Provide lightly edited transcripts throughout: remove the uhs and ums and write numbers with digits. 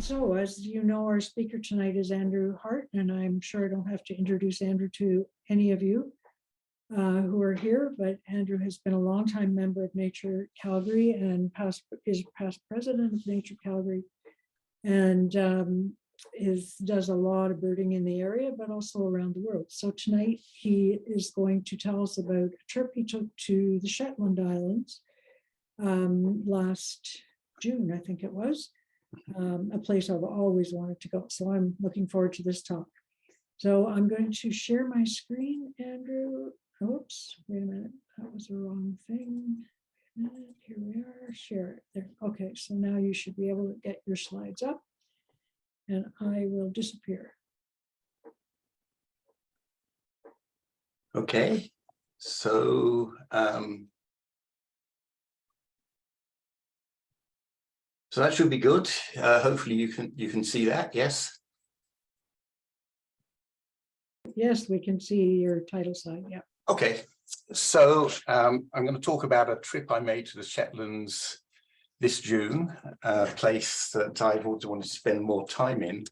So, as you know, our speaker tonight is Andrew Hart, and I'm sure I don't have to introduce Andrew to any of you who are here, but Andrew has been a longtime member of Nature Calgary and is past president of Nature Calgary, and does a lot of birding in the area, but also around the world. So tonight he is going to tell us about a trip he took to the Shetland Islands last June, I think it was. A place I've always wanted to go. So I'm looking forward to this talk. So I'm going to share my screen, Andrew. Oops, wait a minute. That was the wrong thing. Here we are, share it there. Okay, so now you should be able to get your slides up and I will disappear. Okay, so so that should be good. Hopefully you can see that. Yes. Yes, we can see your title slide. Yeah. Okay, so I'm going to talk about a trip I made to the Shetlands this June, a place that I've always wanted to spend more time in.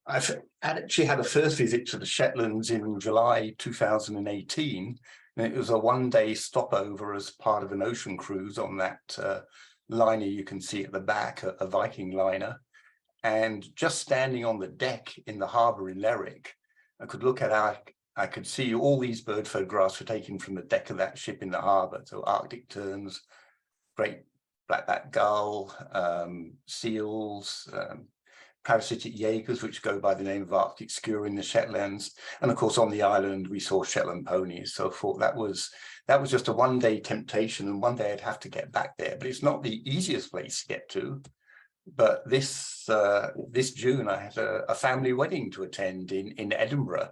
I've actually had a first visit to the Shetlands in July 2018, and it was a one-day stopover as part of an ocean cruise on that liner you can see at the back, a Viking liner. And just standing on the deck in the harbour in Lerwick, I could look at I could see all these bird photographs were taken from the deck of that ship in the harbour. So Arctic terns, great black-backed gull, seals, parasitic jaegers, which go by the name of Arctic skua in the Shetlands. And of course, on the island, we saw Shetland ponies. So I thought that was just a one-day temptation, and one day I'd have to get back there. But it's not the easiest place to get to. But this June, I had a family wedding to attend in Edinburgh.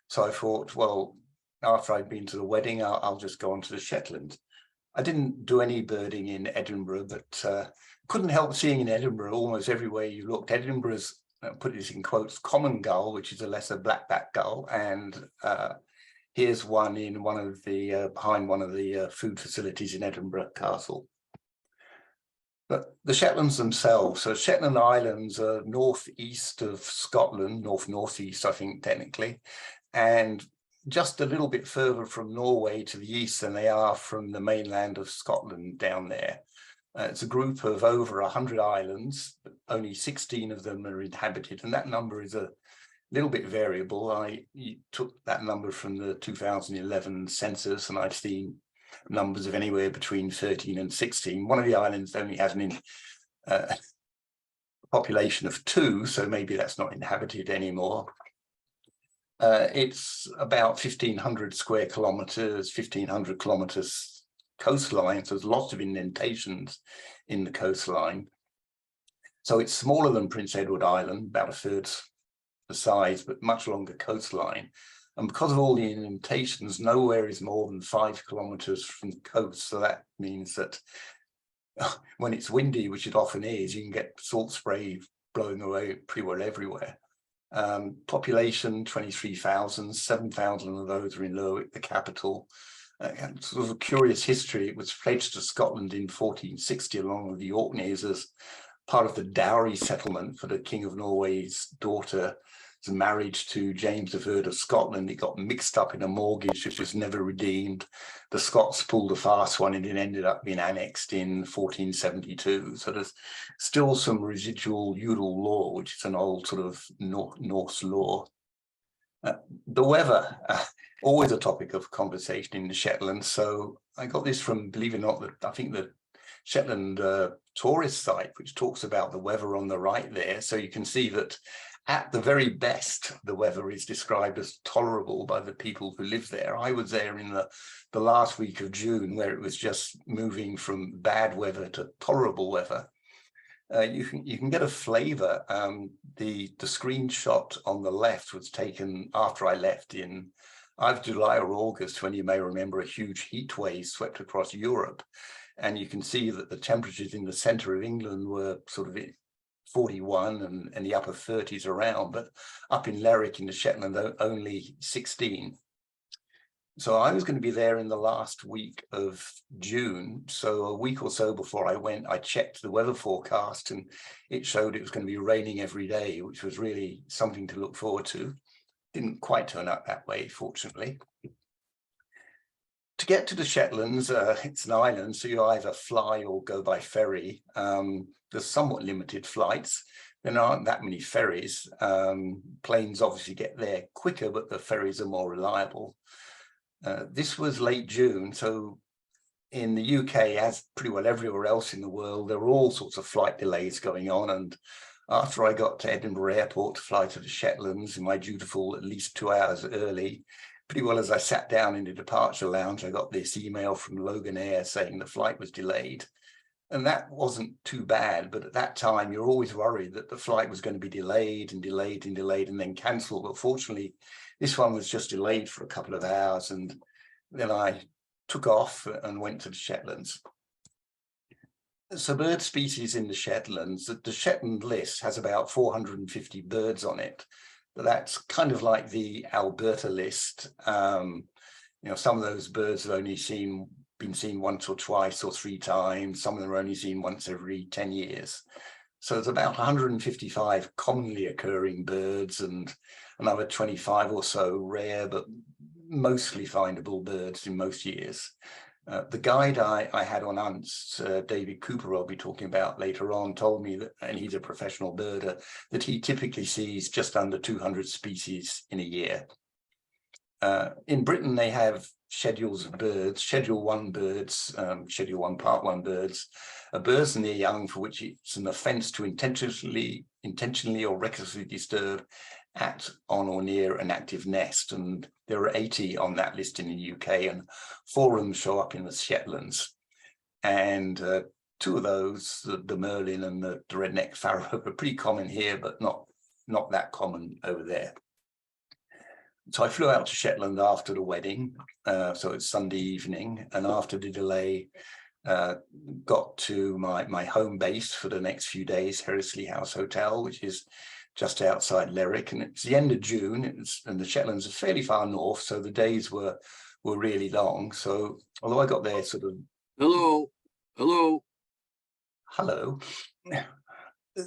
So I thought, well, after I'd been to the wedding, I'll just go on to the Shetland. I didn't do any birding in Edinburgh, but couldn't help seeing in Edinburgh almost everywhere you looked. Edinburgh's, put this in quotes, common gull, which is a lesser black-backed gull, and here's one in one of the behind one of the food facilities in Edinburgh Castle. But the Shetlands themselves, so Shetland Islands are northeast of Scotland, northeast, I think, technically, and just a little bit further from Norway to the east than they are from the mainland of Scotland down there. It's a group of over 100 islands, but only 16 of them are inhabited, and that number is a little bit variable. I took that number from the 2011 census, and I've seen numbers of anywhere between 13 and 16. One of the islands only has a population of 2, so maybe that's not inhabited anymore. It's about 1,500 square kilometers, 1,500 kilometers coastline. So there's lots of indentations in the coastline. So it's smaller than Prince Edward Island, about a third the size, but much longer coastline. And because of all the indentations, nowhere is more than 5 kilometers from the coast. So that means that when it's windy, which it often is, you can get salt spray blowing away pretty well everywhere. Population 23,000, 7,000 of those are in Lerwick, the capital. Sort of a curious history. It was pledged to Scotland in 1460 along with the Orkneys as part of the dowry settlement for the King of Norway's daughter. The marriage to James III of Scotland. It got mixed up in a mortgage which was never redeemed. The Scots pulled a fast one and it ended up being annexed in 1472. So there's still some residual Udal law, which is an old sort of Norse law. The weather, always a topic of conversation in the Shetlands. So I got this from, believe it or not, I think the Shetland tourist site, which talks about the weather on the right there. So you can see that at the very best, the weather is described as tolerable by the people who live there. I was there in the last week of June, where it was just moving from bad weather to tolerable weather. You can get a flavour. The screenshot on the left was taken after I left in either July or August, when you may remember a huge heat wave swept across Europe. And you can see that the temperatures in the centre of England were sort of 41 and the upper 30s around, but up in Lerwick in the Shetland, only 16. So I was going to be there in the last week of June. So a week or so before I went, I checked the weather forecast and it showed it was going to be raining every day, which was really something to look forward to. Didn't quite turn out that way, fortunately. To get to the Shetlands, it's an island, so you either fly or go by ferry. There's somewhat limited flights. There aren't that many ferries. Planes obviously get there quicker, but the ferries are more reliable. This was late June, so in the UK, as pretty well everywhere else in the world, there were all sorts of flight delays going on. And after I got to Edinburgh Airport to fly to the Shetlands in my dutiful at least 2 hours early, pretty well as I sat down in the departure lounge, I got this email from Logan Air saying the flight was delayed. And that wasn't too bad, but at that time, you're always worried that the flight was going to be delayed and delayed and delayed and then cancelled. But fortunately, this one was just delayed for a couple of hours. And then I took off and went to the Shetlands. So bird species in the Shetlands, the Shetland list has about 450 birds on it. But that's kind of like the Alberta list. You know, some of those birds have only been seen once or twice or 3 times. Some of them are only seen once every 10 years. So there's about 155 commonly occurring birds and another 25 or so rare, but mostly findable birds in most years. The guide I had on Unst, David Cooper, I'll be talking about later on, told me that, and he's a professional birder, that he typically sees just under 200 species in a year. In Britain, they have schedules of birds, Schedule 1 birds, Schedule 1 Part 1 birds, birds and their young for which it's an offence to intentionally or recklessly disturb at, on or near an active nest. And there are 80 on that list in the UK, and 4 of them show up in the Shetlands. And 2 of those, the merlin and the red-necked pharaoh, are pretty common here, but not that common over there. So I flew out to Shetland after the wedding, so it's Sunday evening, and after the delay, got to my home base for the next few days, Herrisley House Hotel, which is just outside Lerwick, and it's the end of June, and the Shetlands are fairly far north, so the days were really long. So although I got there sort of hello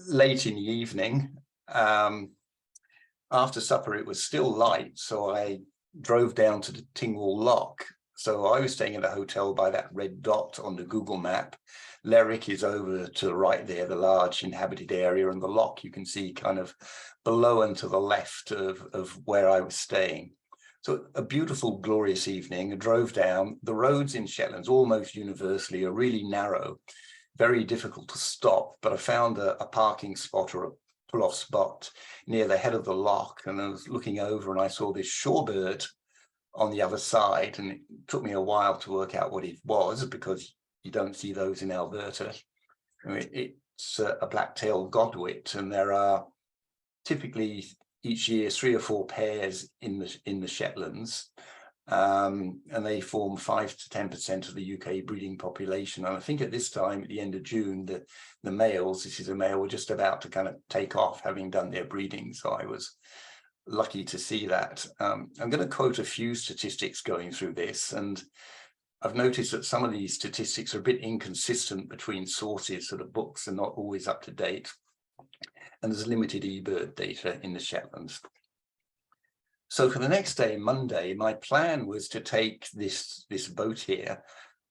late in the evening, after supper it was still light, so I drove down to the Tingwall Lock. So I was staying at a hotel by that red dot on the Google map. Lerwick is over to the right there, the large inhabited area, and the lock you can see kind of below and to the left of where I was staying. So a beautiful, glorious evening. I drove down. The roads in Shetlands almost universally are really narrow, very difficult to stop, but I found a parking spot or a pull-off spot near the head of the lock, and I was looking over and I saw this shorebird on the other side, and it took me a while to work out what it was because you don't see those in Alberta. It's a black-tailed godwit, and there are typically each year 3 or 4 pairs in the Shetlands, and they form 5 to 10% of the UK breeding population. And I think at this time, at the end of June, the males, this is a male, were just about to kind of take off, having done their breeding. So I was lucky to see that. I'm going to quote a few statistics going through this, and I've noticed that some of these statistics are a bit inconsistent between sources, so the books are not always up to date, and there's limited eBird data in the Shetlands. So for the next day, Monday, my plan was to take this boat here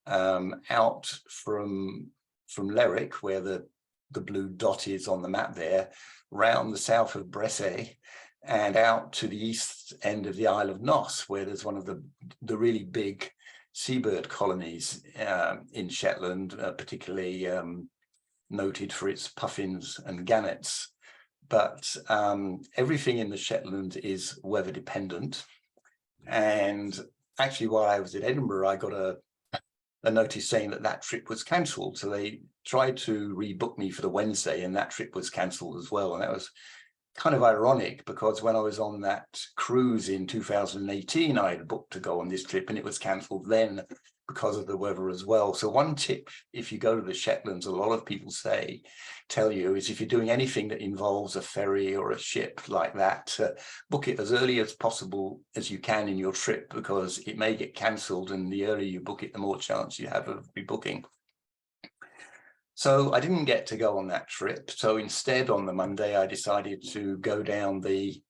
out from Lerwick, where the blue dot is on the map there, round the south of Bressay, and out to the east end of the Isle of Noss, where there's one of the really big seabird colonies in Shetland, particularly noted for its puffins and gannets. But everything in the Shetland is weather dependent. And actually, while I was at Edinburgh, I got a notice saying that trip was cancelled. So they tried to rebook me for the Wednesday, and that trip was cancelled as well. And that was kind of ironic, because when I was on that cruise in 2018, I had booked to go on this trip, and it was cancelled then because of the weather as well. So one tip, if you go to the Shetlands, a lot of people tell you is if you're doing anything that involves a ferry or a ship like that, book it as early as possible as you can in your trip, because it may get cancelled, and the earlier you book it, the more chance you have of rebooking. So I didn't get to go on that trip. So instead, on the Monday, I decided to go down the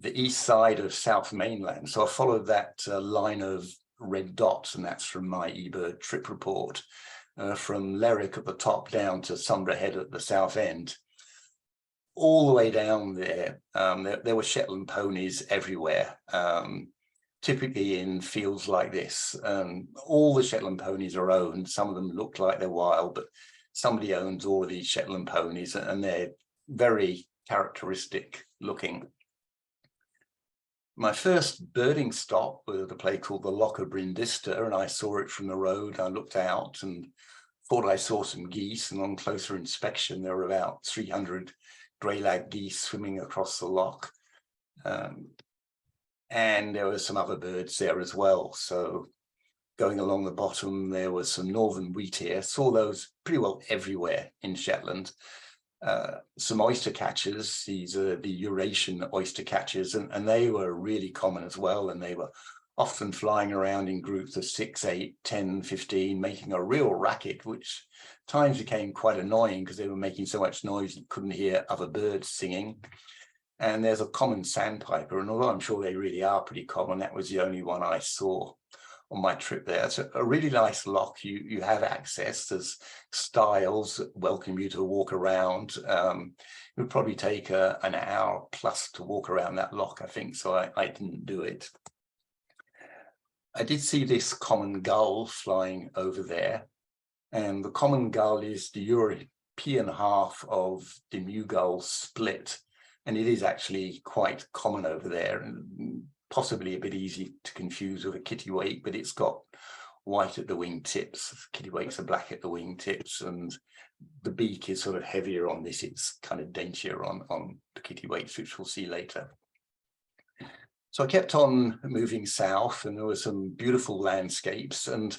east side of South Mainland. So I followed that line of red dots, and that's from my eBird trip report, from Lerwick at the top down to Sunbury Head at the south end. All the way down there, there were Shetland ponies everywhere, typically in fields like this. All the Shetland ponies are owned. Some of them look like they're wild, but somebody owns all of these Shetland ponies, and they're very characteristic looking. My first birding stop was at a place called the Loch of Brindista, and I saw it from the road. I looked out and thought I saw some geese, and on closer inspection, there were about 300 greylag geese swimming across the loch. And there were some other birds there as well. So going along the bottom, there was some northern wheatear. Saw those pretty well everywhere in Shetland. Some oyster catchers, these are the Eurasian oyster catchers, and they were really common as well, and they were often flying around in groups of 6, 8, 10, 15, making a real racket, which at times became quite annoying because they were making so much noise you couldn't hear other birds singing. And there's a common sandpiper, and although I'm sure they really are pretty common, that was the only one I saw on my trip there. So a really nice loch. You have access. There's stiles that welcome you to walk around. It would probably take an hour plus to walk around that loch, I think, so I didn't do it. I did see this common gull flying over there, and the common gull is the European half of the Mew gull split, and it is actually quite common over there, and possibly a bit easy to confuse with a kittiwake, but it's got white at the wingtips. Kittiwakes are black at the wingtips, and the beak is sort of heavier on this. It's kind of daintier on the kittiwakes, which we'll see later. So I kept on moving south, and there were some beautiful landscapes and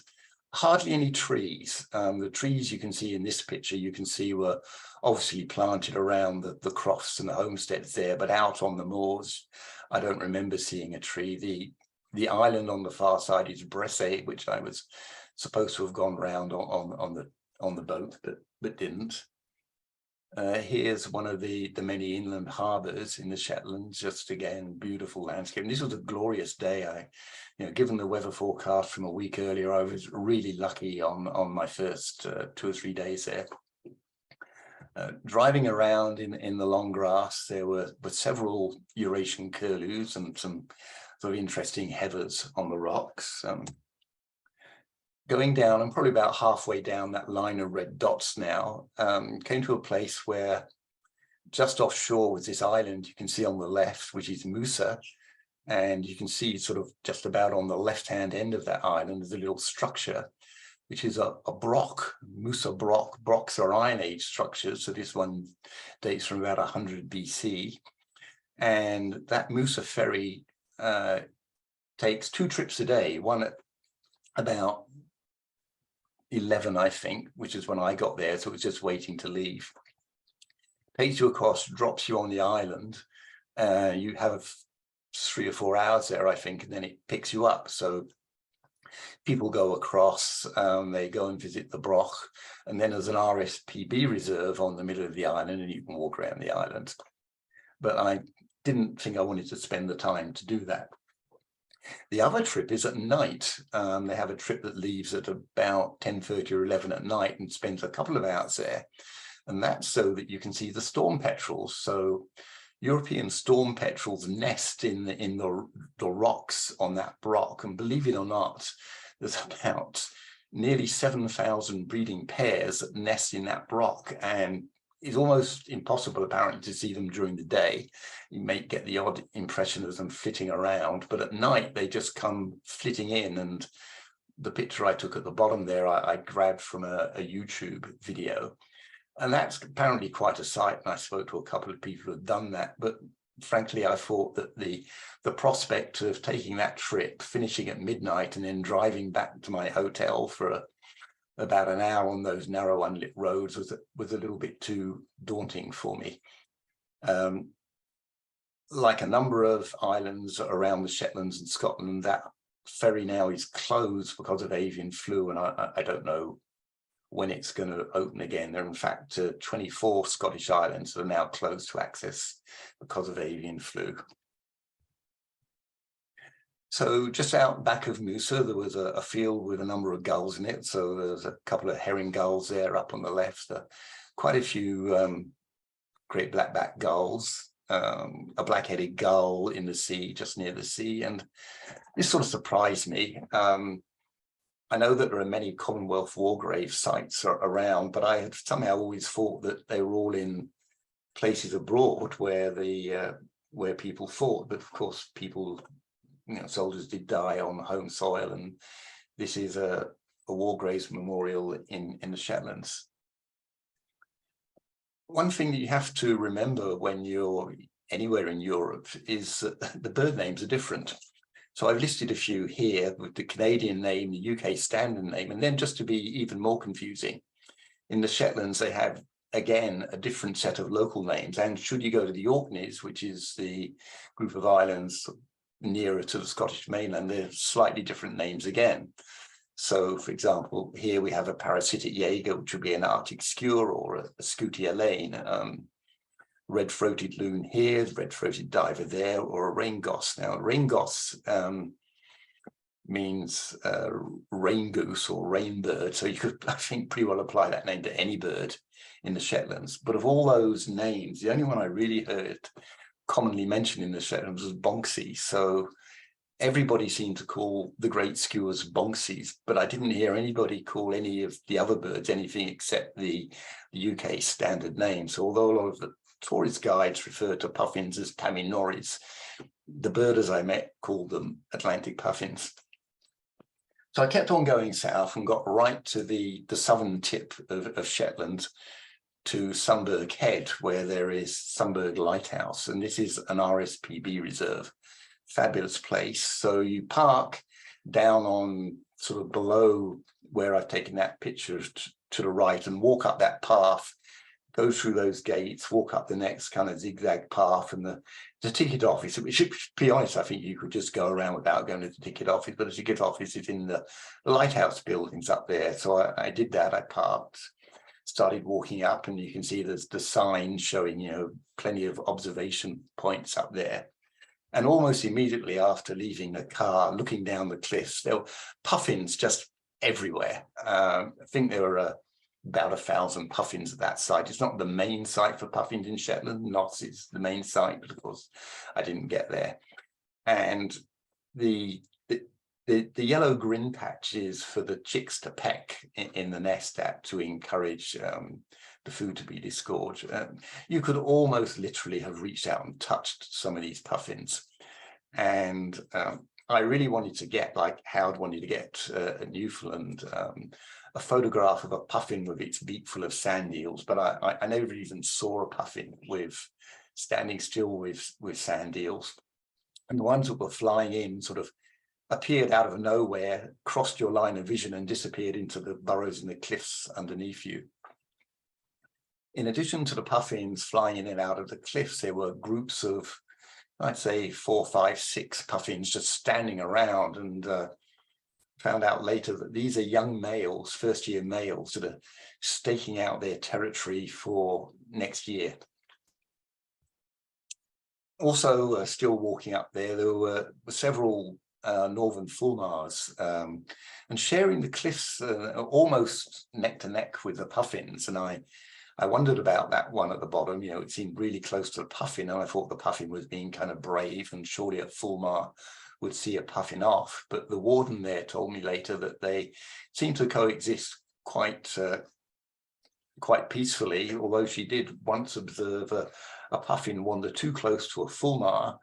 hardly any trees. The trees you can see in this picture, you can see were obviously planted around the crofts and the homesteads there, but out on the moors, I don't remember seeing a tree. The island on the far side is Bressay, which I was supposed to have gone round on the boat, but didn't. Here's one of the many inland harbours in the Shetlands. Just again, beautiful landscape. And this was a glorious day. Given the weather forecast from a week earlier, I was really lucky on my first 2 or 3 days there. Driving around in the long grass, there were several Eurasian curlews and some sort of interesting heathers on the rocks. Going down, I'm probably about halfway down that line of red dots now, came to a place where just offshore was this island you can see on the left, which is Musa. And you can see sort of just about on the left-hand end of that island, there's a little structure, which is a brock, Musa brock. Brocks are Iron Age structures. So this one dates from about 100 BC. And that Musa ferry takes 2 trips a day, one at about 11, I think, which is when I got there. So it was just waiting to leave. Takes you across, drops you on the island. You have 3 or 4 hours there, I think, and then it picks you up. So people go across, they go and visit the broch, and then there's an RSPB reserve on the middle of the island, and you can walk around the island. But I didn't think I wanted to spend the time to do that. The other trip is at night. They have a trip that leaves at about 10:30 or 11 at night and spends a couple of hours there. And that's so that you can see the storm petrels. So European storm petrels nest in the rocks on that broch. And believe it or not, there's about nearly 7,000 breeding pairs that nest in that broch. And it's almost impossible, apparently, to see them during the day. You may get the odd impression of them flitting around, but at night they just come flitting in. And the picture I took at the bottom there, I grabbed from a YouTube video. And that's apparently quite a sight. And I spoke to a couple of people who had done that. But frankly, I thought that the prospect of taking that trip, finishing at midnight and then driving back to my hotel for about an hour on those narrow unlit roads was a little bit too daunting for me. Like a number of islands around the Shetlands and Scotland, that ferry now is closed because of avian flu, and I don't know when it's going to open again. There are in fact 24 Scottish islands that are now closed to access because of avian flu. So just out back of Musa, there was a field with a number of gulls in it. So there's a couple of herring gulls there up on the left, quite a few great blackback gulls, a black-headed gull in the sea, just near the sea. And this sort of surprised me. I know that there are many Commonwealth war grave sites around, but I had somehow always thought that they were all in places abroad where where people fought. But of course, people, soldiers did die on home soil, and this is a war graves memorial in the Shetlands. One thing that you have to remember when you're anywhere in Europe is that the bird names are different. So I've listed a few here with the Canadian name, the UK standard name, and then just to be even more confusing, in the Shetlands, they have, again, a different set of local names. And should you go to the Orkneys, which is the group of islands nearer to the Scottish mainland, they're slightly different names again. So, for example, here we have a parasitic jaeger, which would be an Arctic skua or a scutia lane. Red-throated loon here, red-throated diver there, or a rain goss. Now, rain goss means rain goose or rain bird. So you could, I think, pretty well apply that name to any bird in the Shetlands. But of all those names, the only one I really heard commonly mentioned in the Shetlands was bonksy. So everybody seemed to call the great skuas bonksies, but I didn't hear anybody call any of the other birds anything except the UK standard name. So although a lot of the tourist guides refer to puffins as taminoris, the birders I met called them Atlantic puffins. So I kept on going south and got right to the southern tip of Shetland, to Sunberg Head, where there is Sunberg Lighthouse, and this is an RSPB reserve. Fabulous place. So you park down on sort of below where I've taken that picture to the right and walk up that path, go through those gates, walk up the next kind of zigzag path, and the ticket office, which, to be honest, I think you could just go around without going to the ticket office, but the ticket office is in the lighthouse buildings up there. So I did that. I parked, started walking up, and you can see there's the sign showing, plenty of observation points up there. And almost immediately after leaving the car, looking down the cliffs, there were puffins just everywhere. I think there were about 1,000 puffins at that site. It's not the main site for puffins in Shetland. Knots is the main site, but of course I didn't get there. And the yellow grin patch is for the chicks to peck in the nest at to encourage the food to be disgorged. You could almost literally have reached out and touched some of these puffins. And I really wanted to get, like Howard wanted to get at Newfoundland, a photograph of a puffin with its beak full of sand eels, but I never even saw a puffin standing still with sand eels. And the ones that were flying in sort of appeared out of nowhere, crossed your line of vision and disappeared into the burrows in the cliffs underneath you. In addition to the puffins flying in and out of the cliffs, there were groups of, I'd say 4, 5, 6 puffins just standing around, and found out later that these are young males, first-year males, that are staking out their territory for next year. Also, still walking up there were several northern fulmars, and sharing the cliffs almost neck to neck with the puffins. And I wondered about that one at the bottom. It seemed really close to the puffin, and I thought the puffin was being kind of brave, and surely a fulmar would see a puffin off. But the warden there told me later that they seem to coexist quite peacefully, although she did once observe a puffin wander too close to a fulmar,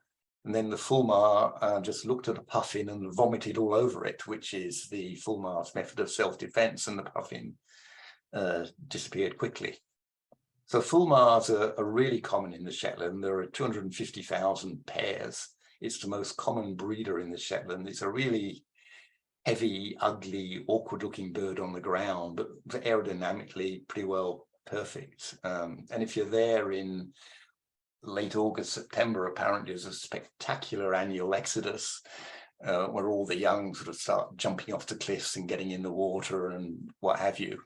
and then the fulmar just looked at a puffin and vomited all over it, which is the fulmar's method of self-defense, and the puffin disappeared quickly. So fulmars are really common in the Shetland. There are 250,000 pairs. It's the most common breeder in the Shetland. It's a really heavy, ugly, awkward-looking bird on the ground, but aerodynamically pretty well perfect. And if you're there in late August, September, apparently there's a spectacular annual exodus where all the young sort of start jumping off the cliffs and getting in the water and what have you.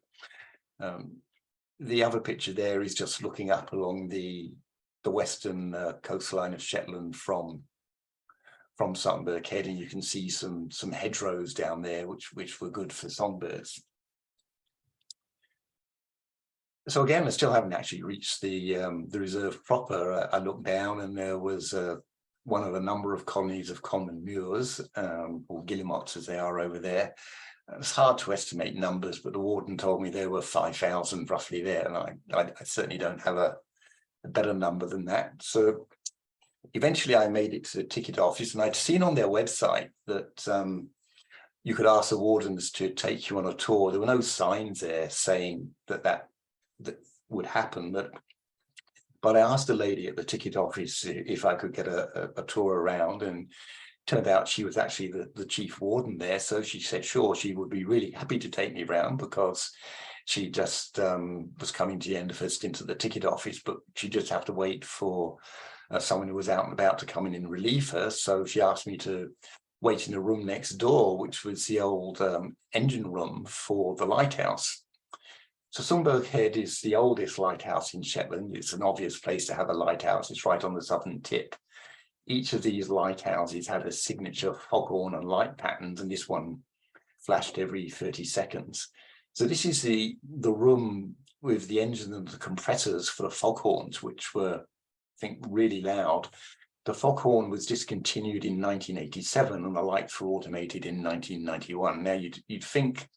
The other picture there is just looking up along the western coastline of Shetland from Songbird Head, and you can see some hedgerows down there which were good for songbirds. So again, I still haven't actually reached the reserve proper. I looked down and there was one of a number of colonies of common mewers, or guillemots as they are over there. It's hard to estimate numbers, but the warden told me there were 5,000 roughly there, and I certainly don't have a better number than that. So eventually I made it to the ticket office, and I'd seen on their website that you could ask the wardens to take you on a tour. There were no signs there saying that would happen, but I asked a lady at the ticket office if I could get a tour around, and turned out she was actually the chief warden there. So she said, sure, she would be really happy to take me around, because she just was coming to the end of her stint at the ticket office, but she just have to wait for someone who was out and about to come in and relieve her. So she asked me to wait in a room next door, which was the old engine room for the lighthouse. So Songbird Head is the oldest lighthouse in Shetland. It's an obvious place to have a lighthouse. It's right on the southern tip. Each of these lighthouses had a signature foghorn and light patterns, and this one flashed every 30 seconds. So this is the room with the engine and the compressors for the foghorns, which were, I think, really loud. The foghorn was discontinued in 1987, and the lights were automated in 1991. Now you'd think,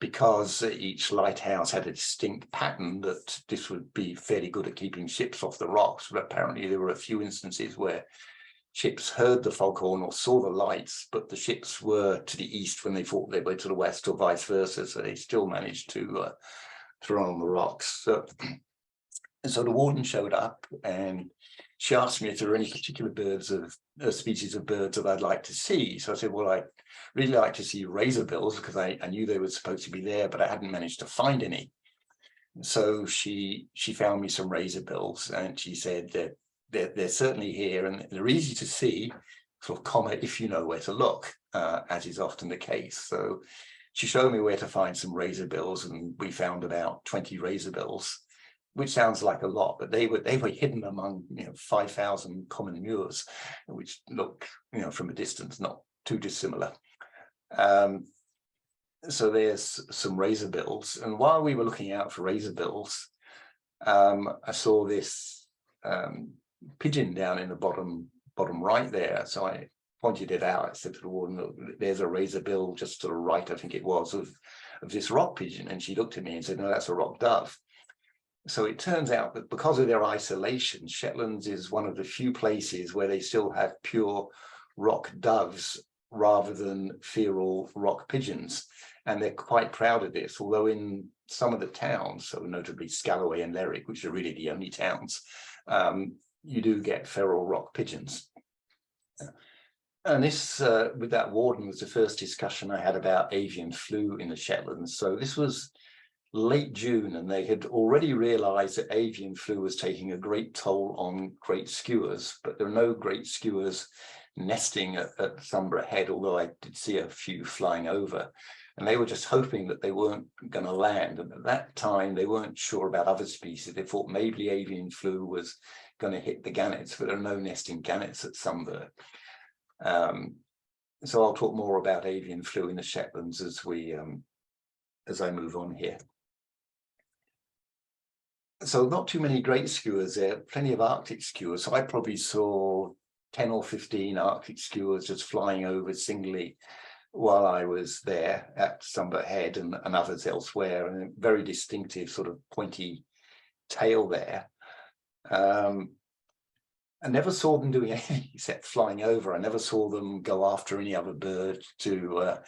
because each lighthouse had a distinct pattern, that this would be fairly good at keeping ships off the rocks, but apparently there were a few instances where ships heard the foghorn or saw the lights, but the ships were to the east when they thought they were to the west, or vice versa, so they still managed to run on the rocks. So the warden showed up, and she asked me if there were any particular birds of species of birds that I'd like to see. So I said, well, I'd really like to see razorbills, because I knew they were supposed to be there, but I hadn't managed to find any. So she found me some razorbills, and she said that they're certainly here, and they're easy to see, sort of comma, if you know where to look, as is often the case. So she showed me where to find some razorbills, and we found about 20 razorbills, which sounds like a lot, but they were hidden among 5,000 common mewers, which look from a distance not too dissimilar. So there's some razorbills, and while we were looking out for razorbills, I saw this pigeon down in the bottom right there. So I pointed it out. I said to the warden, look, there's a razorbill just to the right, I think it was, of this rock pigeon. And she looked at me and said, no, that's a rock dove. So it turns out that because of their isolation, Shetlands is one of the few places where they still have pure rock doves rather than feral rock pigeons. And they're quite proud of this, although in some of the towns, so notably Scalloway and Lerwick, which are really the only towns, you do get feral rock pigeons. And this, with that warden, was the first discussion I had about avian flu in the Shetlands. So this was late June, and they had already realized that avian flu was taking a great toll on great skuas, but there are no great skuas nesting at Songbird Head, although I did see a few flying over. And they were just hoping that they weren't going to land. And at that time, they weren't sure about other species. They thought maybe avian flu was going to hit the gannets, but there are no nesting gannets at Songbird. So I'll talk more about avian flu in the Shetlands as I move on here. So not too many great skuas there, plenty of Arctic skuas. So I probably saw 10 or 15 Arctic skuas just flying over singly while I was there at Songbird Head, and others elsewhere, and a very distinctive sort of pointy tail there. I never saw them doing anything except flying over. I never saw them go after any other bird to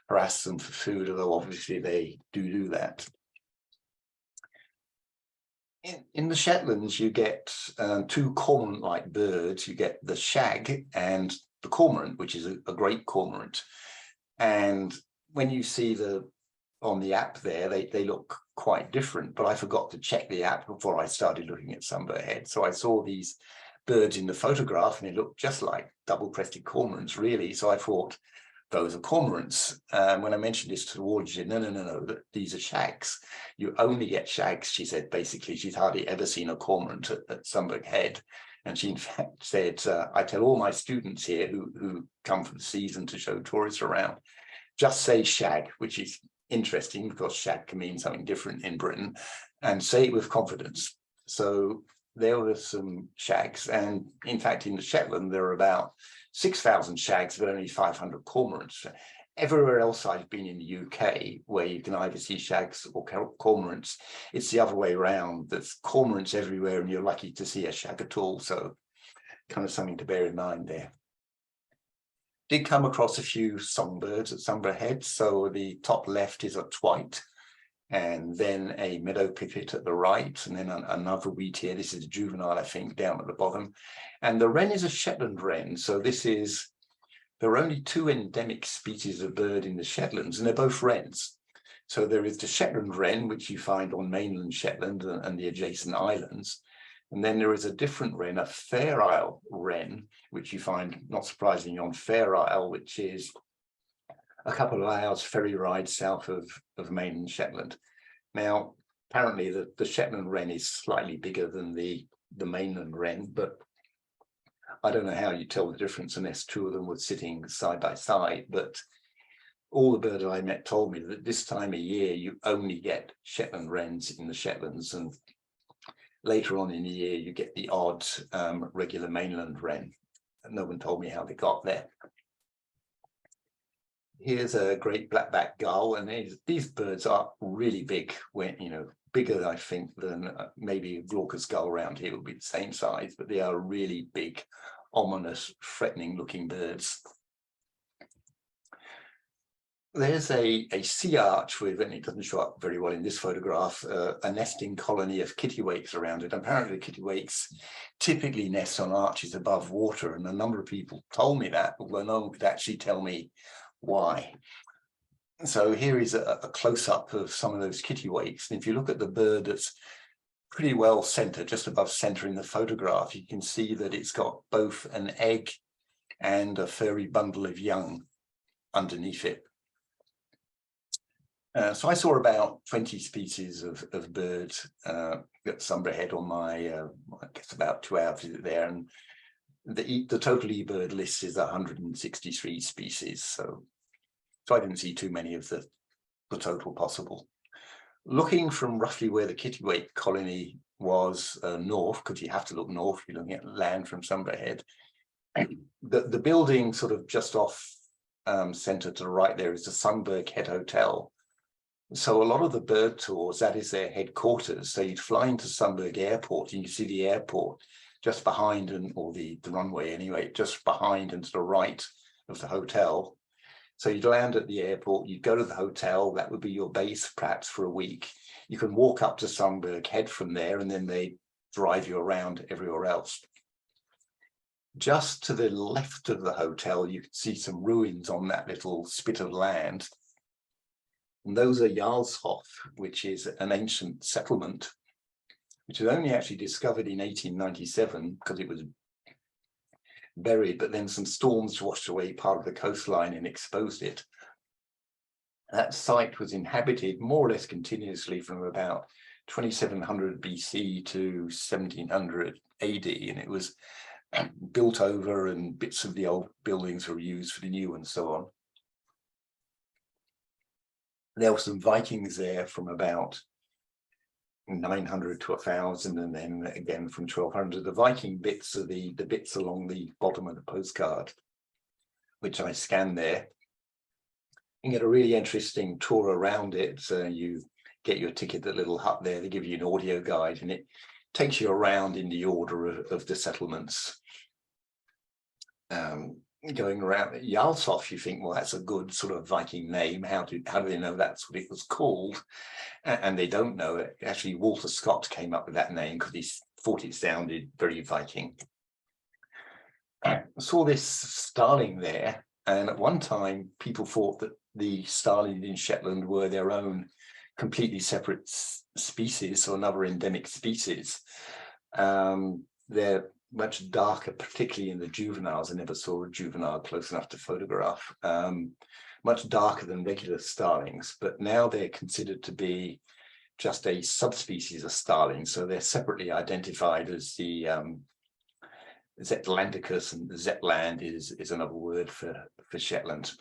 harass them for food, although obviously they do that. In the Shetlands, you get two cormorant-like birds. You get the shag and the cormorant, which is a great cormorant. And when you see on the app there, they look quite different, but I forgot to check the app before I started looking at sunbird head. So I saw these birds in the photograph and they looked just like double-crested cormorants, really. So I thought, those are cormorants. When I mentioned this to the ward, she said, no, these are shags. You only get shags, she said. Basically, she's hardly ever seen a cormorant at Sunbird Head. And she in fact said, I tell all my students here who come for the season to show tourists around, just say shag, which is interesting because shag can mean something different in Britain, and say it with confidence. So there were some shags, and in fact in the Shetland there are about 6,000 shags but only 500 cormorants. Everywhere else I've been in the UK where you can either see shags or cormorants, it's the other way around. There's cormorants everywhere and you're lucky to see a shag at all. So kind of something to bear in mind there. Did come across a few songbirds at Sunbird Head. So the top left is a twite, and then a meadow pipit at the right, and then another wheatear. This is a juvenile, I think, down at the bottom. And the wren is a Shetland wren. So there are only two endemic species of bird in the Shetlands, and they're both wrens. So there is the Shetland wren, which you find on mainland Shetland and the adjacent islands. And then there is a different wren, a ferried wren, which you find, not surprisingly, on Fair Isle, which is a couple of hours ferry ride south of mainland Shetland. Now, apparently the Shetland wren is slightly bigger than the mainland wren, but I don't know how you tell the difference unless two of them were sitting side by side. But all the birds I met told me that this time of year you only get Shetland wrens in the Shetlands, and later on in the year you get the odd regular mainland wren. No one told me how they got there. Here's a great blackback gull, and these birds are really big, when bigger, I think, than maybe a glaucous gull around here would be the same size, but they are really big, ominous, threatening looking birds. There's a sea arch with, and it doesn't show up very well in this photograph, a nesting colony of kittiwakes around it. Apparently the kittiwakes typically nest on arches above water, and a number of people told me that, although no one could actually tell me why. So here is a close-up of some of those kittiwakes, and if you look at the bird that's pretty well centered, just above center in the photograph, you can see that it's got both an egg and a furry bundle of young underneath it. So I saw about 20 species of birds at Sunbird Head on my, I guess about 2 hours visit there, and the total eBird list is 163 species. So I didn't see too many of the total possible. Looking from roughly where the kittiwake colony was north, because you have to look north, you're looking at land from Sunbird Head. The building sort of just off center to the right there is the Sunbird Head Hotel. So a lot of the bird tours, that is their headquarters. So you'd fly into Sunbird Airport and you see the airport just behind, or the runway anyway, just behind and to the right of the hotel. So you'd land at the airport, you'd go to the hotel, that would be your base perhaps for a week. You can walk up to Sunbird Head from there, and then they drive you around everywhere else. Just to the left of the hotel, you can see some ruins on that little spit of land. And those are Jarlshof, which is an ancient settlement, which was only actually discovered in 1897 because it was buried, but then some storms washed away part of the coastline and exposed it. That site was inhabited more or less continuously from about 2700 BC to 1700 AD, and it was built over, and bits of the old buildings were used for the new and so on. There were some Vikings there from about 900 to 1000, and then again from 1200. The Viking bits are the bits along the bottom of the postcard, which I scanned there. You get a really interesting tour around it. So you get your ticket, the little hut there, they give you an audio guide, and it takes you around in the order of the settlements. going around Jarlshof, you think, well, that's a good sort of Viking name. How do they know that's what it was called? And they don't know it. Actually, Walter Scott came up with that name because he thought it sounded very Viking. I saw this starling there, and at one time people thought that the starlings in Shetland were their own completely separate species, or another endemic species. They're much darker, particularly in the juveniles. I never saw a juvenile close enough to photograph. Much darker than regular starlings, but now they're considered to be just a subspecies of starling. So they're separately identified as the Zetlandicus, and the Zetland is another word for Shetland.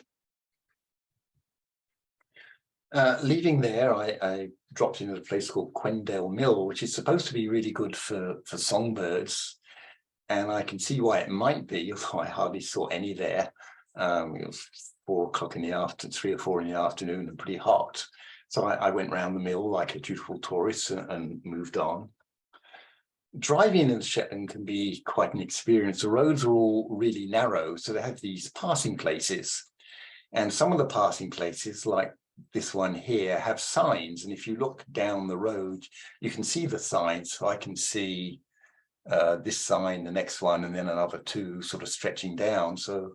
Leaving there, I dropped into a place called Quendale Mill, which is supposed to be really good for songbirds. And I can see why it might be, although I hardly saw any there. It was 4 o'clock in the afternoon, 3 or 4 in the afternoon, and pretty hot. So I went round the mill like a dutiful tourist and moved on. Driving in Shetland can be quite an experience. The roads are all really narrow, so they have these passing places. And some of the passing places, like this one here, have signs. And if you look down the road, you can see the signs. So I can see this sign, the next one, and then another 2 sort of stretching down. So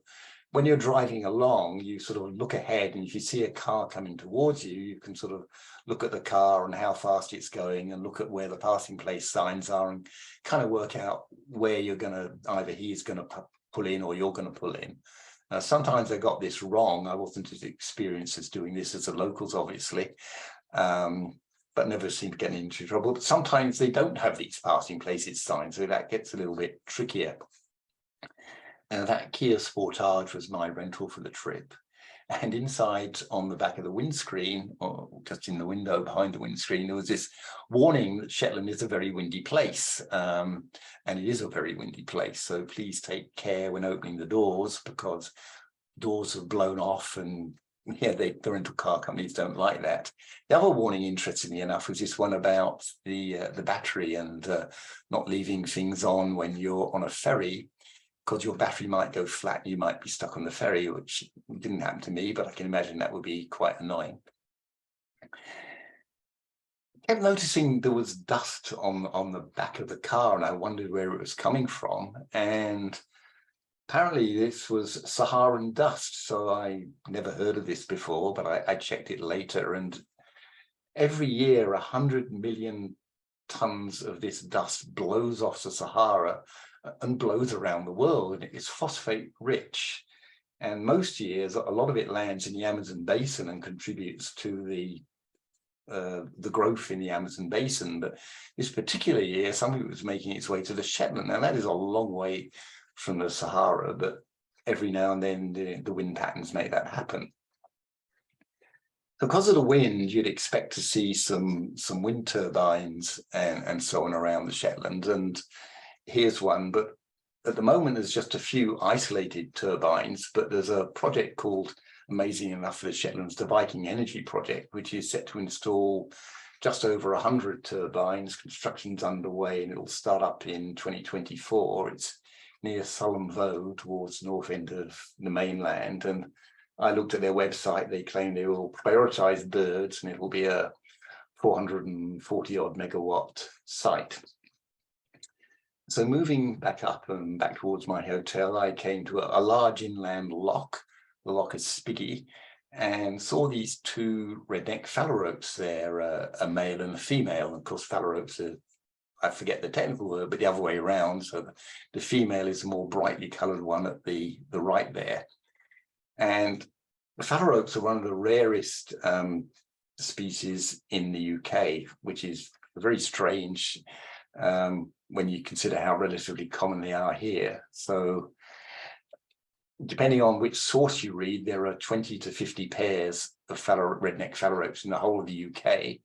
when you're driving along, you sort of look ahead, and if you see a car coming towards you, you can sort of look at the car and how fast it's going, and look at where the passing place signs are, and kind of work out where you're going to, either he's going to pull in or you're going to pull in. Sometimes I got this wrong. I wasn't as experienced as doing this as the locals, obviously, but never seemed to get into trouble. But sometimes they don't have these passing places signs, so that gets a little bit trickier. And that Kia Sportage was my rental for the trip. And inside, on the back of the windscreen, or just in the window behind the windscreen, there was this warning that Shetland is a very windy place. And it is a very windy place. So please take care when opening the doors, because doors have blown off, and yeah, the rental car companies don't like that. The other warning, interestingly enough, was this one about the battery and not leaving things on when you're on a ferry, because your battery might go flat, you might be stuck on the ferry, which didn't happen to me, but I can imagine that would be quite annoying. I kept noticing there was dust on the back of the car, and I wondered where it was coming from. And apparently this was Saharan dust, so I never heard of this before, but I checked it later, and every year 100 million tons of this dust blows off the Sahara and blows around the world, and it's phosphate rich. And most years, a lot of it lands in the Amazon basin and contributes to the growth in the Amazon basin. But this particular year, some of it was making its way to the Shetland. Now that is a long way from the Sahara, but every now and then the wind patterns make that happen. Because of the wind, you'd expect to see some wind turbines and so on around the Shetland. And here's one, but at the moment there's just a few isolated turbines, but there's a project called, amazing enough for the Shetlands, the Viking Energy Project, which is set to install just over 100 turbines. Construction's underway, and it'll start up in 2024. It's near Sullom Voe, towards the north end of the mainland. And I looked at their website. They claim they will prioritize birds, and it will be a 440 odd megawatt site. So moving back up and back towards my hotel, I came to a large inland loch, the Loch of Spiggy, and saw these 2 redneck phalaropes there, a male and a female. And of course, phalaropes are, I forget the technical word, but the other way around. So the female is the more brightly coloured one at the right there. And the phalaropes are one of the rarest species in the UK, which is very strange when you consider how relatively common they are here. So depending on which source you read, there are 20 to 50 pairs of redneck phalaropes in the whole of the UK.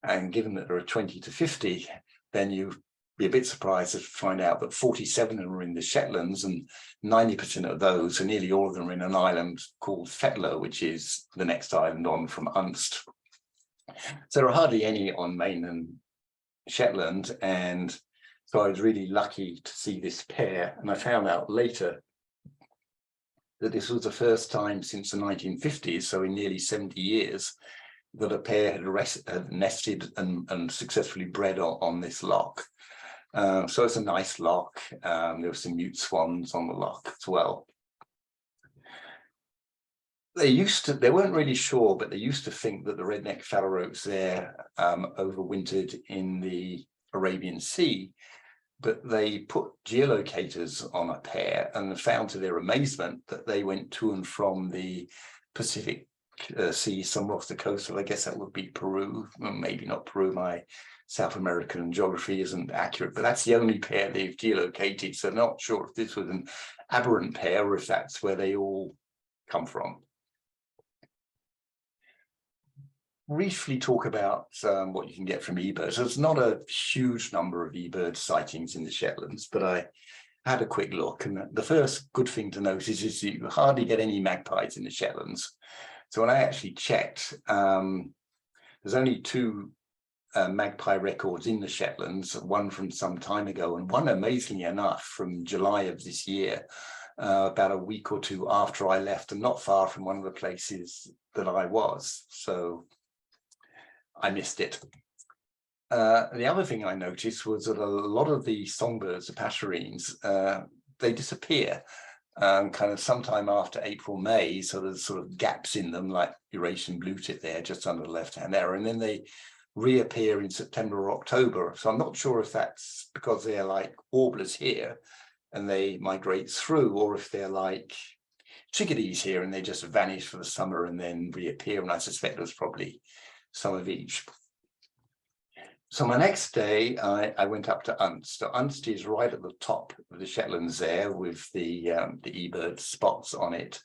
And given that there are 20 to 50, then you'd be a bit surprised to find out that 47 of them are in the Shetlands, and 90% of those, so nearly all of them, are in an island called Fetlow, which is the next island on from Unst. So there are hardly any on mainland Shetland, and so I was really lucky to see this pair. And I found out later that this was the first time since the 1950s, so in nearly 70 years, that a pair had nested and successfully bred on this loch. So it's a nice loch. There were some mute swans on the loch as well. They weren't really sure, but they used to think that the redneck phalaropes there overwintered in the Arabian Sea, but they put geolocators on a pair and found to their amazement that they went to and from the Pacific Sea, somewhere off the coast. So I guess that would be Peru, well, maybe not Peru. My South American geography isn't accurate, but that's the only pair they've geolocated. So not sure if this was an aberrant pair or if that's where they all come from. Briefly talk about what you can get from eBirds. There's not a huge number of eBird sightings in the Shetlands, but I had a quick look, and the first good thing to notice is you hardly get any magpies in the Shetlands. So when I actually checked, there's only 2 magpie records in the Shetlands, one from some time ago and one, amazingly enough, from July of this year, about a week or 2 after I left, and not far from one of the places that I was. So I missed it. The other thing I noticed was that a lot of the songbirds, the passerines, they disappear kind of sometime after April, May. So there's sort of gaps in them, like Eurasian blue-tit there, just under the left-hand arrow, and then they reappear in September or October. So I'm not sure if that's because they're like warblers here and they migrate through, or if they're like chickadees here and they just vanish for the summer and then reappear. And I suspect there's probably some of each. So my next day, I went up to Unst. So Unst is right at the top of the Shetlands there with the eBird spots on it.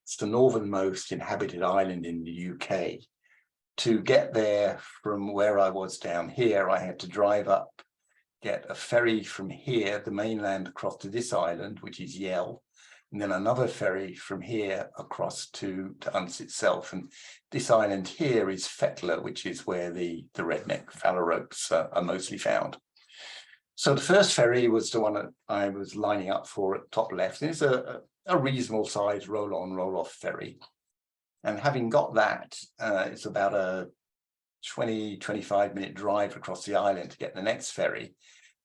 It's the northernmost inhabited island in the UK. To get there from where I was down here, I had to drive up, get a ferry from here, the mainland, across to this island, which is Yell, and then another ferry from here across to Unst itself. And this island here is Fetler, which is where the redneck phalaropes are mostly found. So the first ferry was the one that I was lining up for at top left. And it's a reasonable size roll-on, roll-off ferry. And having got that, it's about a 20-25 minute drive across the island to get the next ferry,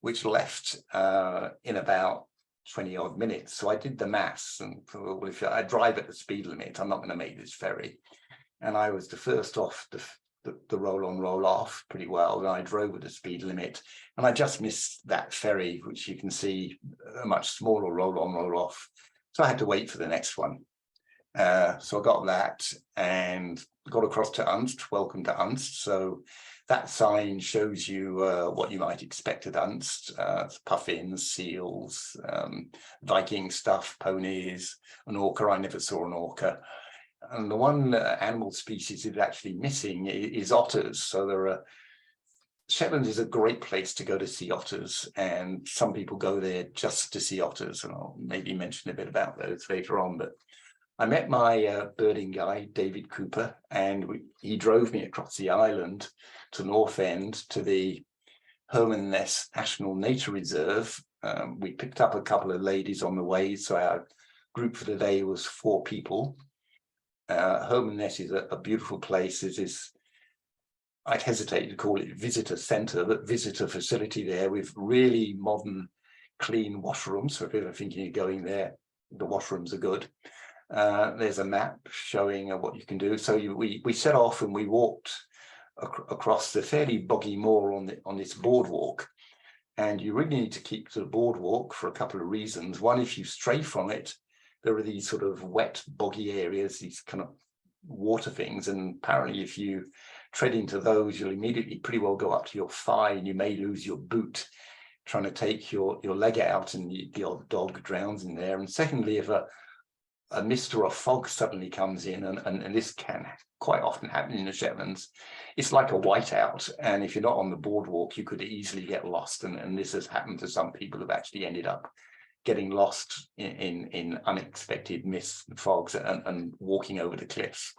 which left in about 20 odd minutes. So I did the maths and thought, well, if I drive at the speed limit, I'm not going to make this ferry. And I was the first off the roll on, roll off pretty well. And I drove with the speed limit, and I just missed that ferry, which you can see a much smaller roll on, roll off. So I had to wait for the next one. So I got that and got across to Unst. Welcome to Unst. So that sign shows you what you might expect at Unst: puffins, seals, Viking stuff, ponies, an orca. I never saw an orca. And the one animal species that's actually missing is otters. So Shetland is a great place to go to see otters, and some people go there just to see otters, and I'll maybe mention a bit about those later on. But I met my birding guide, David Cooper, and he drove me across the island to North End to the Herman Ness National Nature Reserve. We picked up a couple of ladies on the way, so our group for the day was 4 people. Herman Ness is a beautiful place. There's this, I'd hesitate to call it visitor centre, but visitor facility there with really modern, clean washrooms. So if you're ever thinking of going there, the washrooms are good. There's a map showing what you can do. So we set off and we walked across the fairly boggy moor on this boardwalk. And you really need to keep to the boardwalk for a couple of reasons. One, if you stray from it, there are these sort of wet, boggy areas, these kind of water things. And apparently if you tread into those, you'll immediately pretty well go up to your thigh, and you may lose your boot trying to take your leg out, and the odd dog drowns in there. And secondly, if a mist or a fog suddenly comes in, and this can quite often happen in the Shetlands, it's like a whiteout. And if you're not on the boardwalk, you could easily get lost. And this has happened to some people who've actually ended up getting lost in unexpected mists and fogs and walking over the cliffs.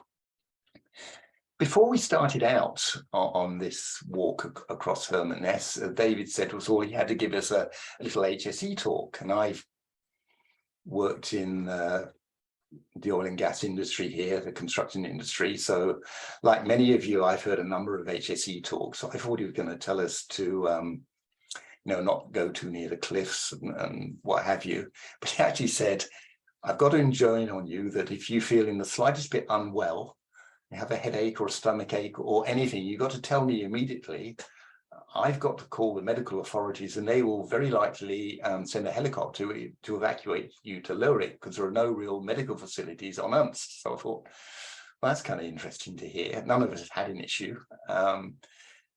Before we started out on this walk across Herman Ness, David said was all he had to give us a little HSE talk. And I've worked in the oil and gas industry here, the construction industry. So like many of you, I've heard a number of HSE talks. So I thought he was going to tell us to, not go too near the cliffs and what have you. But he actually said, I've got to enjoin on you that if you feel in the slightest bit unwell, you have a headache or a stomach ache or anything, you've got to tell me immediately. I've got to call the medical authorities and they will very likely send a helicopter to evacuate you to Lerwick because there are no real medical facilities on Unst. So I thought, well, that's kind of interesting to hear. None of us had an issue.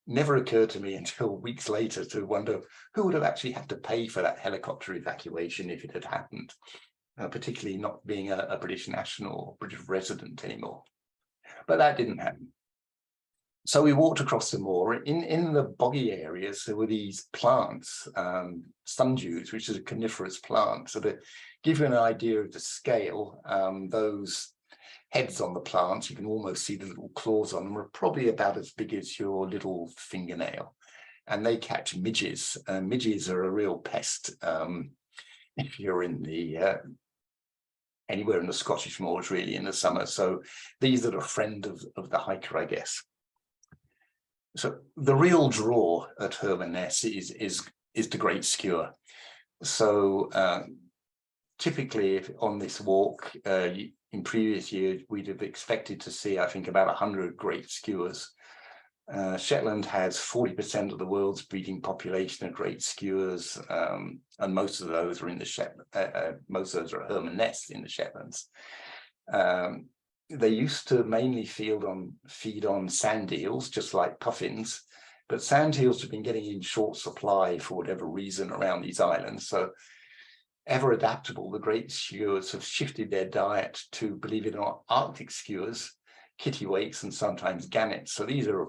Never occurred to me until weeks later to wonder who would have actually had to pay for that helicopter evacuation if it had happened, particularly not being a British national or British resident anymore. But that didn't happen. So we walked across the moor. In the boggy areas, there were these plants, sundews, which is a coniferous plant. So to give you an idea of the scale, those heads on the plants, you can almost see the little claws on them, are probably about as big as your little fingernail. And they catch midges. Midges are a real pest if you're in the anywhere in the Scottish moors, really, in the summer. So these are a friend of the hiker, I guess. So the real draw at Hermaness is the great skewer. So typically on this walk, in previous years, we'd have expected to see, I think, about 100 great skewers. Shetland has 40% of the world's breeding population of great skewers, and most of those are in the Shetland. Most of those are Hermaness in the Shetlands. They used to mainly feed on sand eels, just like puffins, but sand eels have been getting in short supply for whatever reason around these islands. So ever adaptable, the great skewers have shifted their diet to, believe it or not, Arctic skewers, kittiwakes, and sometimes gannets. So these are,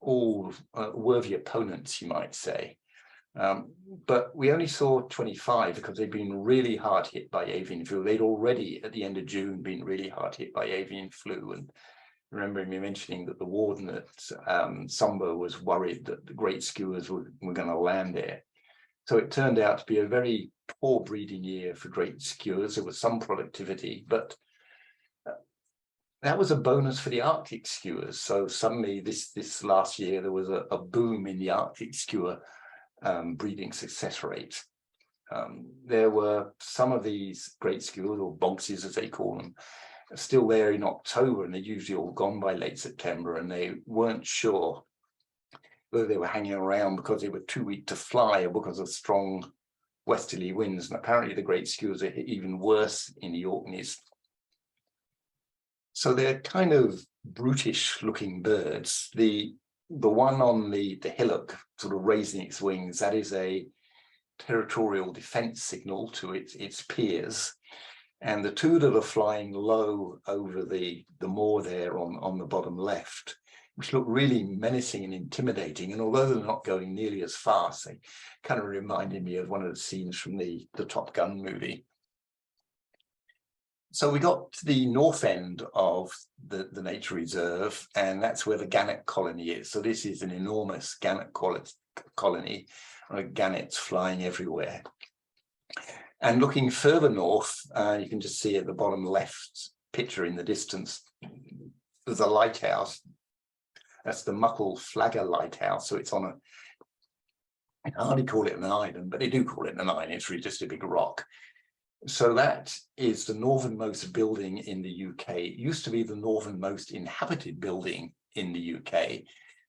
all worthy opponents, you might say. But we only saw 25 because they'd been really hard hit by avian flu. They'd already, at the end of June, been really hard hit by avian flu. And remember me mentioning that the warden at Sumba was worried that the great skewers were going to land there. So it turned out to be a very poor breeding year for great skewers. There was some productivity, but that was a bonus for the Arctic skewers. So suddenly this last year, there was a boom in the Arctic skewer breeding success rate. There were some of these great skewers, or bonkses as they call them, still there in October, and they're usually all gone by late September, and they weren't sure whether they were hanging around because they were too weak to fly or because of strong westerly winds. And apparently the great skewers are even worse in the Orkneys. So they're kind of brutish looking birds. The one on the hillock sort of raising its wings, that is a territorial defense signal to its peers. And the two that are flying low over the moor there on the bottom left, which look really menacing and intimidating. And although they're not going nearly as fast, they kind of reminded me of one of the scenes from the Top Gun movie. So we got to the north end of the nature reserve, and that's where the gannet colony is. So this is an enormous gannet colony, gannets flying everywhere. And looking further north, you can just see at the bottom left picture in the distance, there's a lighthouse. That's the Muckle Flagger Lighthouse. So it's on I hardly call it an island, but they do call it an island. It's really just a big rock. So that is the northernmost building in the UK. It used to be the northernmost inhabited building in the UK,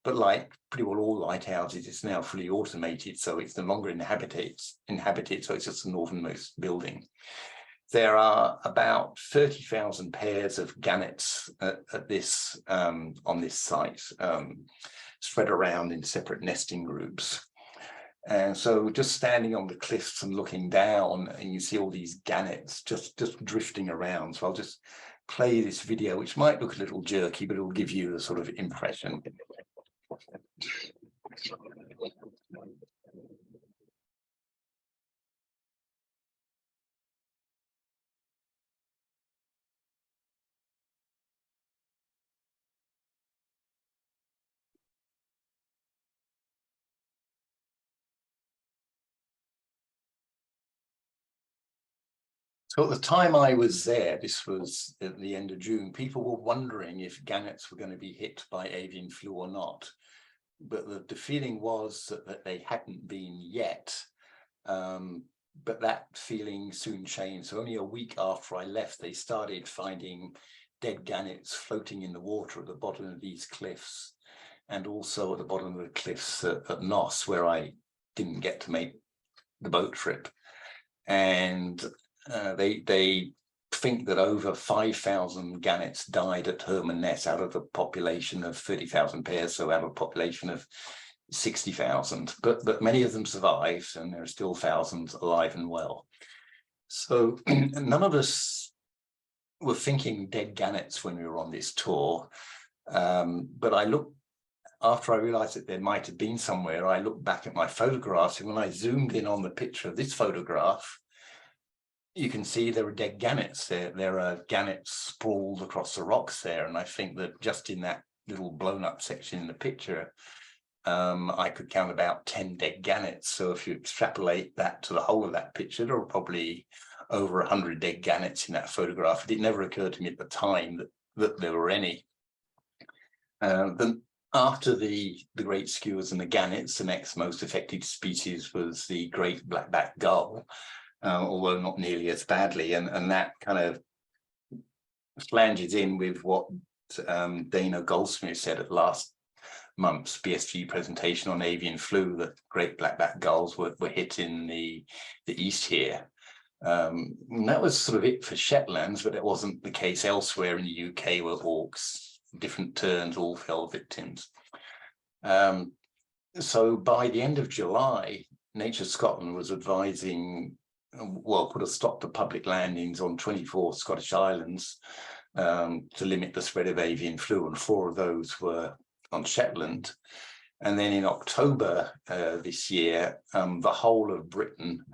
but like pretty well all lighthouses, it's now fully automated, so it's no longer inhabited, so it's just the northernmost building. There are about 30,000 pairs of gannets at this on this site, spread around in separate nesting groups. And so just standing on the cliffs and looking down, and you see all these gannets just drifting around. So I'll just play this video, which might look a little jerky, but it will give you the sort of impression. So at the time I was there, this was at the end of June, people were wondering if gannets were going to be hit by avian flu or not. But the feeling was that they hadn't been yet. But that feeling soon changed. So only a week after I left, they started finding dead gannets floating in the water at the bottom of these cliffs, and also at the bottom of the cliffs at Nos, where I didn't get to make the boat trip. And they think that over 5,000 gannets died at Herman-Ness out of a population of 30,000 pairs, so out of a population of 60,000, but many of them survived, and there are still thousands alive and well. So none of us were thinking dead gannets when we were on this tour, but I looked, after I realized that there might have been somewhere, I looked back at my photographs, and when I zoomed in on the picture of this photograph, you can see there are dead gannets. There are gannets sprawled across the rocks there, and I think that just in that little blown up section in the picture, I could count about 10 dead gannets. So if you extrapolate that to the whole of that picture, there were probably over 100 dead gannets in that photograph. It never occurred to me at the time that there were any. Then after the great skuas and the gannets, the next most affected species was the great black-backed gull, although not nearly as badly. And that kind of flanges in with what Dana Goldsmith said at last month's BSG presentation on avian flu, that great black-backed gulls were hit in the east here. And that was sort of it for Shetlands, but it wasn't the case elsewhere in the UK, where hawks, different terns, all fell victims. So by the end of July, Nature Scotland was advising, well, put a stop to public landings on 24 Scottish islands to limit the spread of avian flu, and 4 of those were on Shetland. And then in October this year, the whole of Britain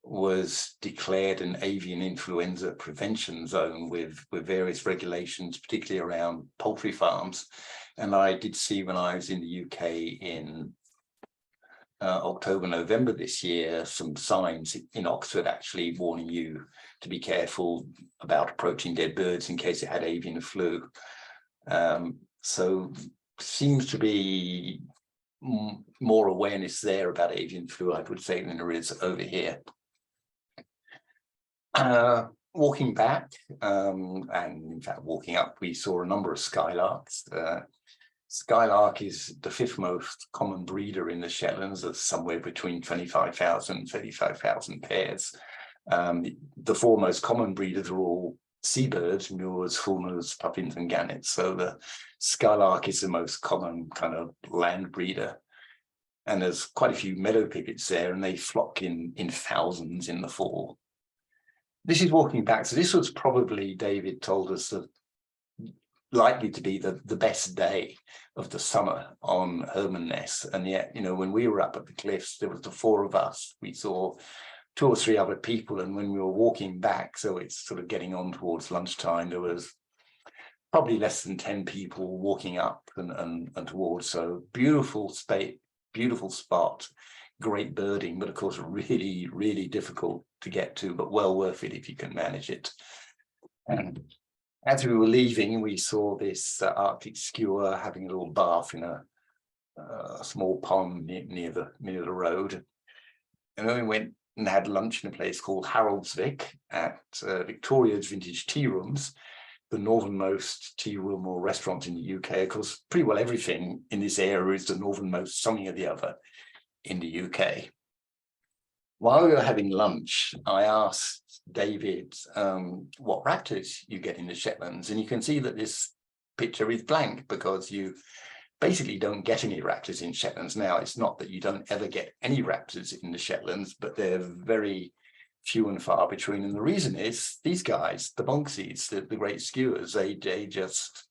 was declared an avian influenza prevention zone with various regulations, particularly around poultry farms. And I did see, when I was in the UK in October, November this year, some signs in Oxford actually warning you to be careful about approaching dead birds in case it had avian flu. So seems to be more awareness there about avian flu, I would say, than there is over here. Walking back, and in fact walking up, we saw a number of skylarks. Skylark is the 5th most common breeder in the Shetlands. There's somewhere between 25,000 and 35,000 pairs. The 4 most common breeders are all seabirds: moors, fulmars, puffins, and gannets. So the skylark is the most common kind of land breeder. And there's quite a few meadow pipits there, and they flock in thousands in the fall. This is walking back. So this was probably, David told us, likely to be the best day of the summer on Herman-Ness. And yet, you know, when we were up at the cliffs, there was the 4 of us. We saw 2 or 3 other people, and when we were walking back, so it's sort of getting on towards lunchtime, there was probably less than 10 people walking up and towards. So beautiful spot, great birding, but of course really difficult to get to, but well worth it if you can manage it. And as we were leaving, we saw this Arctic skua having a little bath in a small pond near the road. And then we went and had lunch in a place called Haroldsvik at Victoria's Vintage Tea Rooms, the northernmost tea room or restaurant in the UK. Of course, pretty well everything in this area is the northernmost something or the other in the UK. While we were having lunch, I asked David what raptors you get in the Shetlands, and you can see that this picture is blank because you basically don't get any raptors in Shetlands now. It's not that you don't ever get any raptors in the Shetlands, but they're very few and far between. And the reason is these guys, the bonksies, the great skuas, they just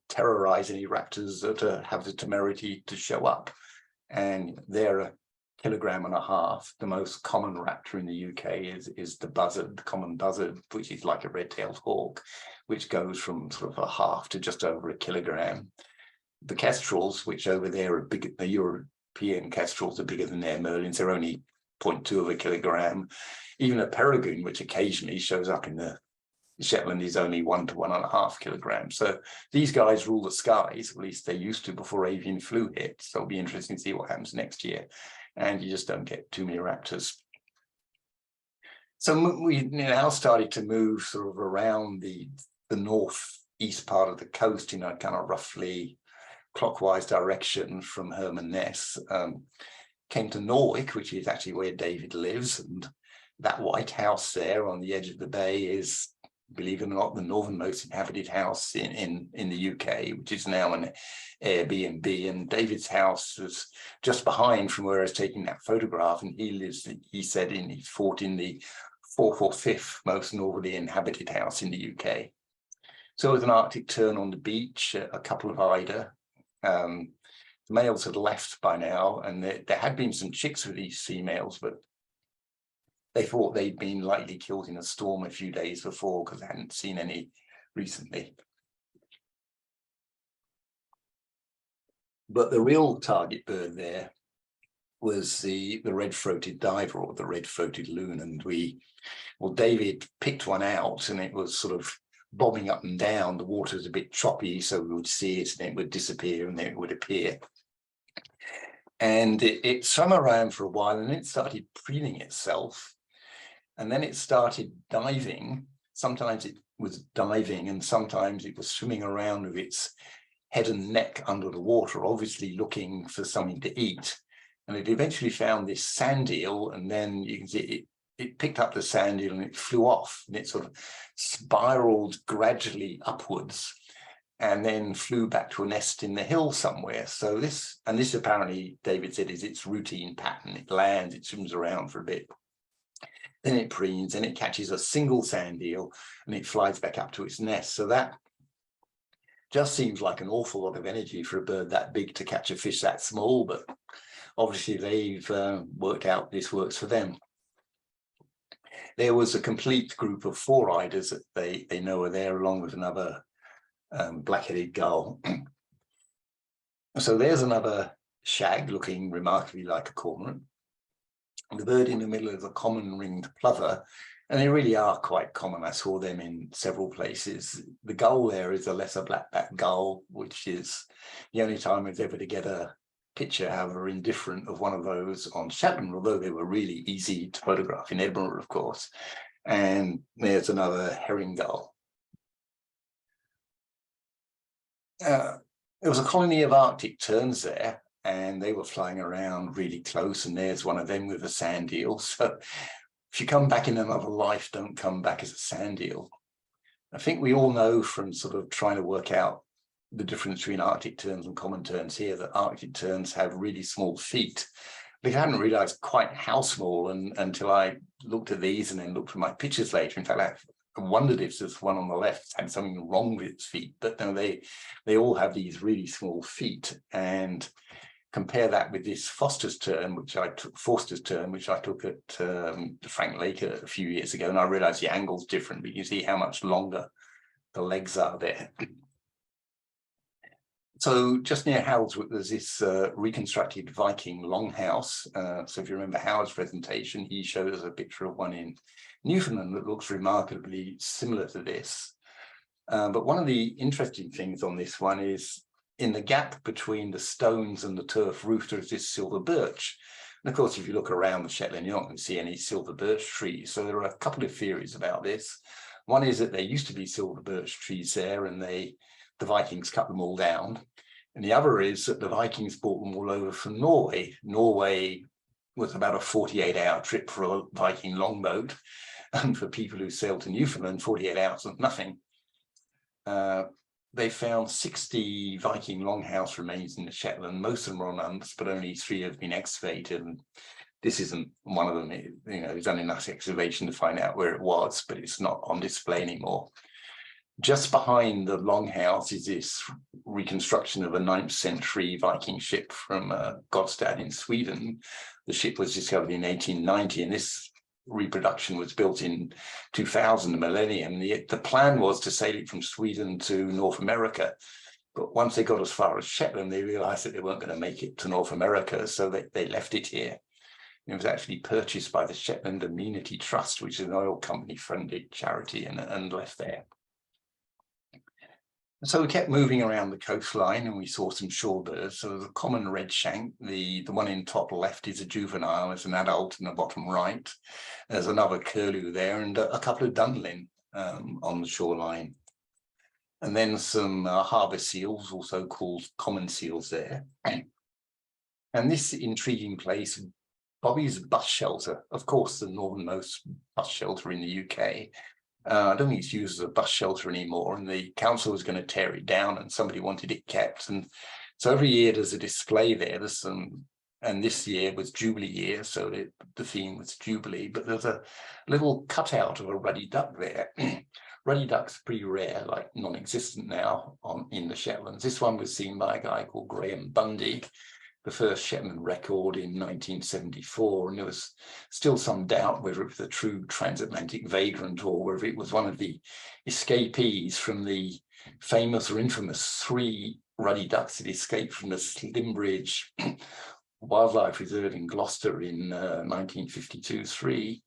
terrorize any raptors that have the temerity to show up. And they're 1.5 kilograms. The most common raptor in the UK is the buzzard, the common buzzard, which is like a red-tailed hawk, which goes from sort of 1/2 to just over 1 kilogram. The kestrels, which over there are big, the European kestrels are bigger than their merlins. They're only 0.2 of a kilogram. Even a peregrine, which occasionally shows up in the Shetland, is only 1 to 1.5 kilograms. So these guys rule the skies, at least they used to before avian flu hit. So it'll be interesting to see what happens next year. And you just don't get too many raptors. So we now started to move sort of around the northeast part of the coast, kind of roughly clockwise direction from Herman Ness. Came to Norway, which is actually where David lives, and that white house there on the edge of the bay is, believe it or not, the northernmost inhabited house in the UK, which is now an Airbnb. And David's house was just behind from where I was taking that photograph, and he said he fought in the 4th or 5th most northerly inhabited house in the UK. So it was an Arctic tern on the beach, a couple of eider. The males had left by now, and there had been some chicks with these females, but they thought they'd been likely killed in a storm a few days before because they hadn't seen any recently. But the real target bird there was the red-throated diver, or the red-throated loon, and David picked one out, and it was sort of bobbing up and down. The water was a bit choppy, so we would see it and it would disappear and then it would appear. And it swam around for a while, and it started preening itself, and then it started diving. Sometimes it was diving and sometimes it was swimming around with its head and neck under the water, obviously looking for something to eat. And it eventually found this sand eel, and then you can see it picked up the sand eel and it flew off, and it sort of spiraled gradually upwards and then flew back to a nest in the hill somewhere. So this apparently, David said, is its routine pattern. It lands, it swims around for a bit, then it preens, and it catches a single sand eel and it flies back up to its nest. So that just seems like an awful lot of energy for a bird that big to catch a fish that small, but obviously they've worked out this works for them. There was a complete group of 4 eiders that they know are there, along with another black-headed gull. So there's another shag looking remarkably like a cormorant. The bird in the middle is a common ringed plover, and they really are quite common. I saw them in several places. The gull there is a lesser black-backed gull, which is the only time I was ever to get a picture, however indifferent, of one of those on Shetland, although they were really easy to photograph in Edinburgh, of course. And there's another herring gull. There was a colony of Arctic terns there, and they were flying around really close, and there's one of them with a sand eel. So if you come back in another life, don't come back as a sand eel. I think we all know from sort of trying to work out the difference between Arctic terns and common terns here that Arctic terns have really small feet. But I hadn't realized quite how small until I looked at these and then looked at my pictures later. In fact, I wondered if this one on the left had something wrong with its feet, but no, they all have these really small feet. And compare that with this Forster's tern, which I took at Frank Lake a few years ago, and I realized the angle's different, but you see how much longer the legs are there. So just near Howells, there's this reconstructed Viking longhouse. So if you remember Howard's presentation, he showed us a picture of one in Newfoundland that looks remarkably similar to this. But one of the interesting things on this one is in the gap between the stones and the turf roof, there's this silver birch. And of course, if you look around the Shetland, you're not going to see any silver birch trees. So there are a couple of theories about this. One is that there used to be silver birch trees there, and the Vikings cut them all down. And the other is that the Vikings brought them all over from Norway. Norway was about a 48-hour trip for a Viking longboat. And for people who sailed to Newfoundland, 48 hours was nothing. They found 60 Viking longhouse remains in the Shetland. Most of them are on Unst, but only 3 have been excavated. And this isn't one of them. They've done enough excavation to find out where it was, but it's not on display anymore. Just behind the longhouse is this reconstruction of a 9th century Viking ship from Godstad in Sweden. The ship was discovered in 1890, and this reproduction was built in 2000, the millennium. The plan was to sail it from Sweden to North America, but once they got as far as Shetland, they realized that they weren't going to make it to North America, so they left it here. It was actually purchased by the Shetland Amenity Trust, which is an oil company funded charity, and left there. So we kept moving around the coastline and we saw some shorebirds. So the common redshank, the one in top left is a juvenile, there's an adult in the bottom right. There's another curlew there and a couple of dunlin on the shoreline. And then some harbour seals, also called common seals there. And this intriguing place, Bobby's Bus Shelter, of course, the northernmost bus shelter in the UK. I don't think it's used as a bus shelter anymore, and the council was going to tear it down and somebody wanted it kept. And so every year there's a display there. There's some, and this year was Jubilee year, so the theme was Jubilee, but there's a little cutout of a ruddy duck there. Ruddy duck's pretty rare, like non-existent now in the Shetlands. This one was seen by a guy called Graham Bundy, the first Shetland record in 1974, and there was still some doubt whether it was a true transatlantic vagrant or whether it was one of the escapees from the famous or infamous 3 ruddy ducks that escaped from the Slimbridge Wildlife Reserve in Gloucester in 1952-3,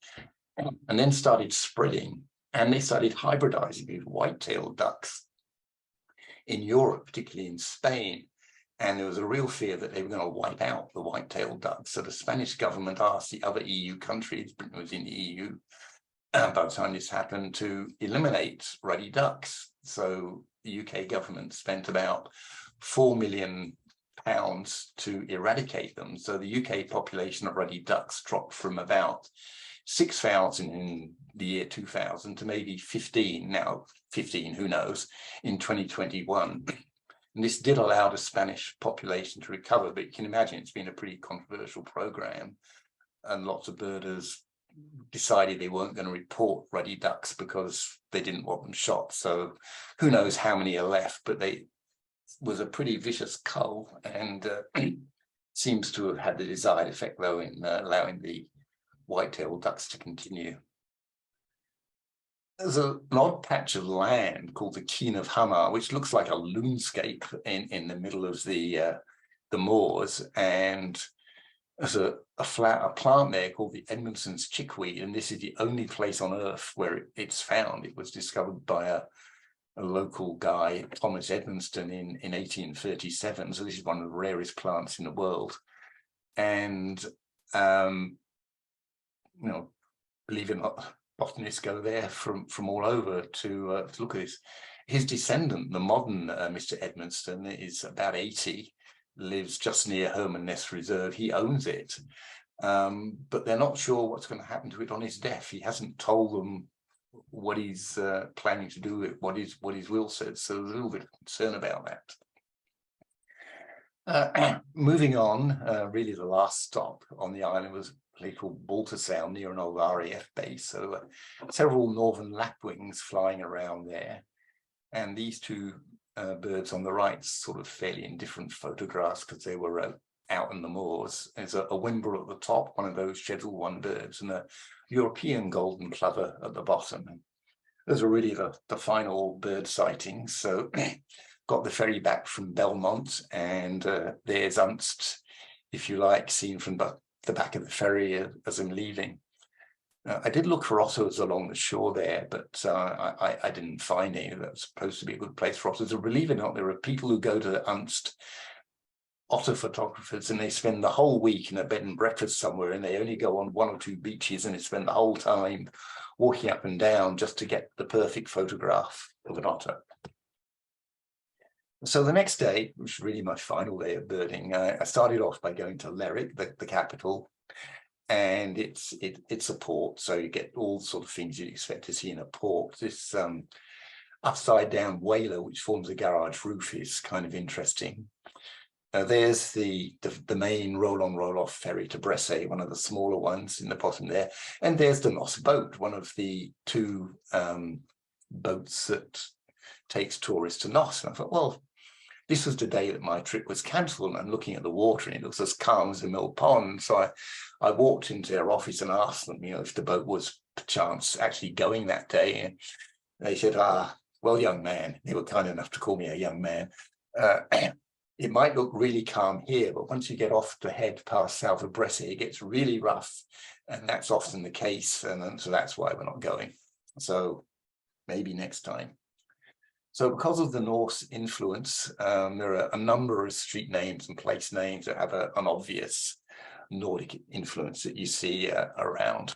and then started spreading, and they started hybridizing with white-tailed ducks in Europe, particularly in Spain. And there was a real fear that they were going to wipe out the white-tailed ducks. So the Spanish government asked the other EU countries, Britain was in the EU, by the time this happened, to eliminate ruddy ducks. So the UK government spent about £4 million to eradicate them. So the UK population of ruddy ducks dropped from about 6,000 in the year 2000 to maybe 15, now 15, who knows, in 2021. And this did allow the Spanish population to recover, but you can imagine it's been a pretty controversial program. And lots of birders decided they weren't going to report ruddy ducks because they didn't want them shot. So who knows how many are left, but they was a pretty vicious cull, and seems to have had the desired effect, though, in allowing the white-tailed ducks to continue. There's an odd patch of land called the Keen of Hamar, which looks like a loonscape in the middle of the moors, and there's a plant there called the Edmondson's chickweed, and this is the only place on Earth where it's found. It was discovered by a local guy, Thomas Edmonston, in 1837. So this is one of the rarest plants in the world, and you know, believe it or not, botanists go there from all over to look at this. His descendant, the modern Mr. Edmonston, is about 80, lives just near Herman Ness Reserve. He owns it, but they're not sure what's going to happen to it on his death. He hasn't told them what he's planning to do with it, what his will says. So there's a little bit of concern about that. Moving on, really the last stop on the island was a place called Baltersound near an old RAF base. So several northern lapwings flying around there. And these 2 birds on the right, sort of fairly in different photographs because they were out in the moors. There's a wimble at the top, one of those Schedule 1 birds, and a European golden plover at the bottom. And those are really the final bird sightings. So got the ferry back from Belmont, and there's Unst, if you like, seen from the back of the ferry as I'm leaving. I did look for otters along the shore there, but I didn't find any. That was supposed to be a good place for otters. Believe it or not, there are people who go to Unst, otter photographers, and they spend the whole week in a bed and breakfast somewhere, and they only go on 1 or 2 beaches, and they spend the whole time walking up and down just to get the perfect photograph of an otter. So the next day, which was really my final day of birding, I started off by going to Lerwick, the capital, and it's a port, so you get all sort of things you'd expect to see in a port. This upside down whaler, which forms a garage roof, is kind of interesting. There's the main roll-on, roll-off ferry to Bressay, one of the smaller ones in the bottom there. And there's the Nos boat, one of the 2 boats that takes tourists to Nos. And I thought, well, this was the day that my trip was cancelled, and I'm looking at the water and it looks as calm as a mill pond. So I walked into their office and asked them, if the boat was perchance actually going that day. And they said, well, young man, they were kind enough to call me a young man. it might look really calm here, but once you get off to head past south of Brescia, it gets really rough, and that's often the case, and so that's why we're not going. So maybe next time. So because of the Norse influence, there are a number of street names and place names that have an obvious Nordic influence that you see around.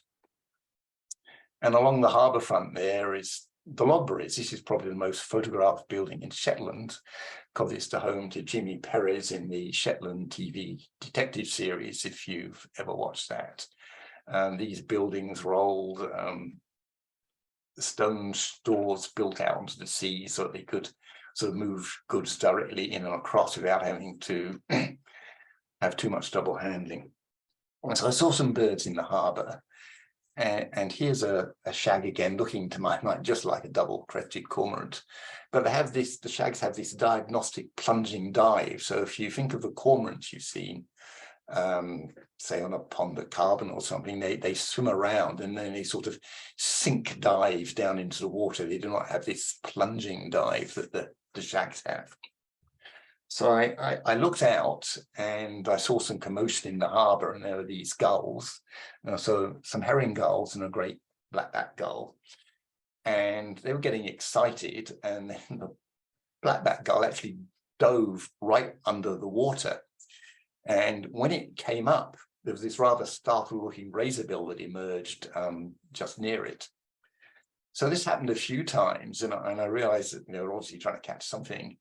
And along the harbour front there is the Log Bridge. This is probably the most photographed building in Shetland, because it's the home to Jimmy Perez in the Shetland TV detective series, if you've ever watched that. These buildings were old stone stores built out onto the sea so that they could sort of move goods directly in and across without having to have too much double handling. And so I saw some birds in the harbour, and here's a shag again, looking to my mind just like a double-crested cormorant, but they have this, the shags have this diagnostic plunging dive. So if you think of the cormorants you've seen, say on a pond at Carbon or something, they swim around and then they sort of sink dive down into the water. They do not have this plunging dive that the shags have. So I looked out and I saw some commotion in the harbour, and there were these gulls. So some herring gulls and a great black-backed gull. And they were getting excited, and then the black-backed gull actually dove right under the water. And when it came up, there was this rather startled-looking razorbill that emerged just near it. So this happened a few times, and I realized that they were obviously trying to catch something.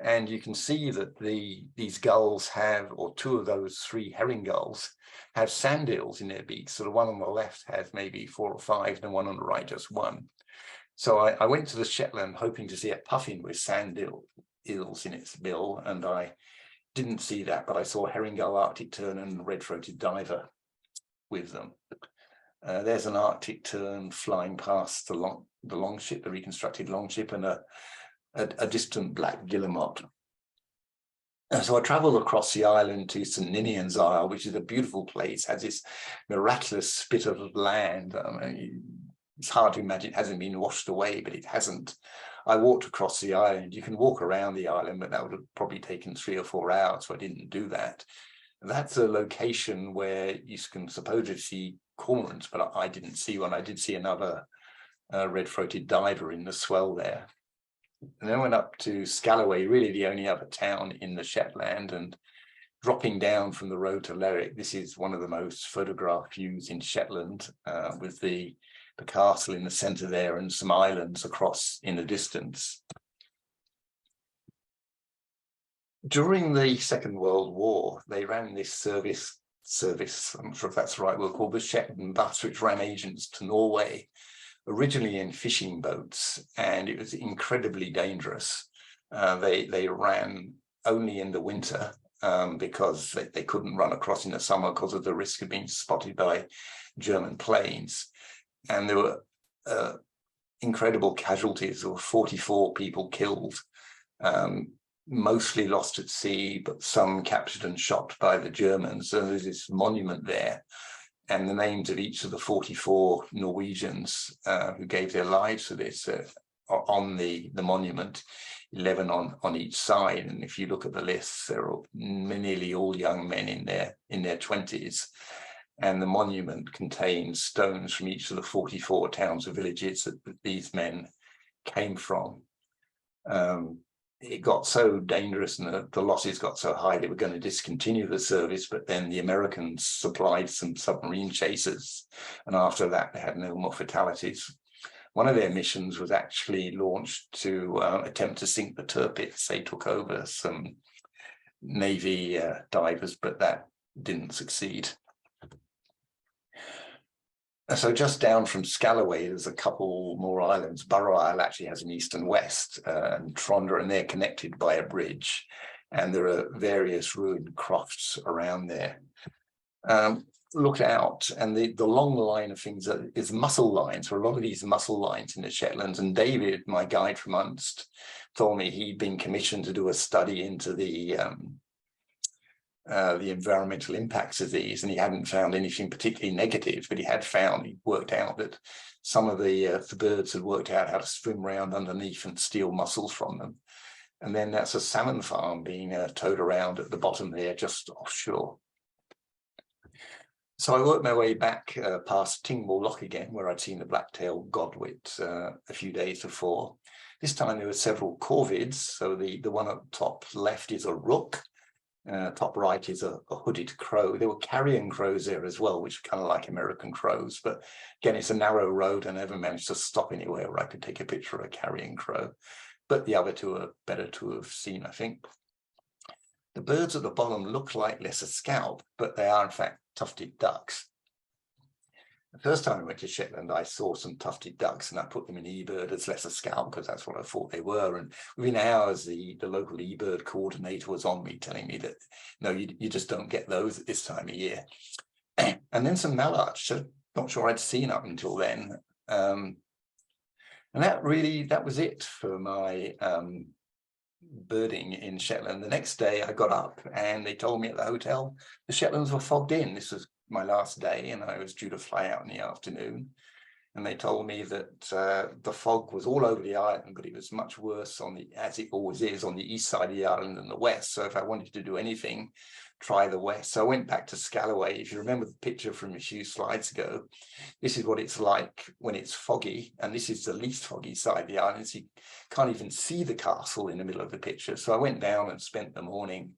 And you can see that these gulls have, or two of those three herring gulls, have sand eels in their beaks. So the one on the left has maybe 4 or 5, and the one on the right just 1. So I went to the Shetland hoping to see a puffin with sand eels in its bill, and I didn't see that, but I saw herring gull, Arctic tern, and red-throated diver with them. There's an Arctic tern flying past the longship, the reconstructed longship, and a distant black guillemot. And so I travelled across the island to St Ninian's Isle, which is a beautiful place, has this miraculous spit of land. I mean, it's hard to imagine it hasn't been washed away, but it hasn't. I walked across the island. You can walk around the island, but that would have probably taken 3 or 4 hours, so I didn't do that. That's a location where you can supposedly see cormorants, but I didn't see one. I did see another red-throated diver in the swell there. And then I went up to Scalloway, really the only other town in the Shetland, and dropping down from the road to Lerwick, this is one of the most photographed views in Shetland, with the castle in the centre there and some islands across in the distance. During the Second World War, they ran this service, I'm not sure if that's the right word, called the Shetland Bus, which ran agents to Norway, originally in fishing boats, and it was incredibly dangerous. They ran only in the winter because they couldn't run across in the summer because of the risk of being spotted by German planes. And there were incredible casualties. There were 44 people killed, mostly lost at sea, but some captured and shot by the Germans. So there's this monument there, and the names of each of the 44 Norwegians who gave their lives for this are on the monument, 11 on each side. And if you look at the list, they're nearly all young men in their 20s. And the monument contains stones from each of the 44 towns and villages that these men came from. It got so dangerous and the losses got so high they were going to discontinue the service, but then the Americans supplied some submarine chasers, and after that they had no more fatalities. One of their missions was actually launched to attempt to sink the Tirpitz. They took over some Navy divers, but that didn't succeed. So just down from Scalloway, there's a couple more islands. Burrow Isle actually has an east and west, and Trondor, and they're connected by a bridge. And there are various ruined crofts around there. Look out, and the long line of things is mussel lines. There are a lot of these mussel lines in the Shetlands. And David, my guide from Unst, told me he'd been commissioned to do a study into the environmental impacts of these, and he hadn't found anything particularly negative, but he worked out that some of the birds had worked out how to swim around underneath and steal mussels from them. And then that's a salmon farm being towed around at the bottom there, just offshore. So I worked my way back past Tingwall Lock again, where I'd seen the black-tailed godwit a few days before. This time there were several corvids. So the one at the top left is a rook. Top right is a hooded crow. There were carrion crows there as well, which are kind of like American crows. But again, it's a narrow road. I never managed to stop anywhere where I could take a picture of a carrion crow. But the other two are better to have seen, I think. The birds at the bottom look like lesser scaup, but they are in fact tufted ducks. The first time I went to Shetland, I saw some tufted ducks and I put them in eBird as lesser scaup because that's what I thought they were. And within hours, the local eBird coordinator was on me telling me that, no, you just don't get those at this time of year. And then some mallards, not sure I'd seen up until then. And that was it for my birding in Shetland. The next day I got up and they told me at the hotel the Shetlands were fogged in. This was my last day and I was due to fly out in the afternoon. And they told me that the fog was all over the island, but it was much worse as it always is, on the east side of the island than the west. So if I wanted to do anything, try the west. So I went back to Scalloway. If you remember the picture from a few slides ago, this is what it's like when it's foggy. And this is the least foggy side of the island. So you can't even see the castle in the middle of the picture. So I went down and spent the morning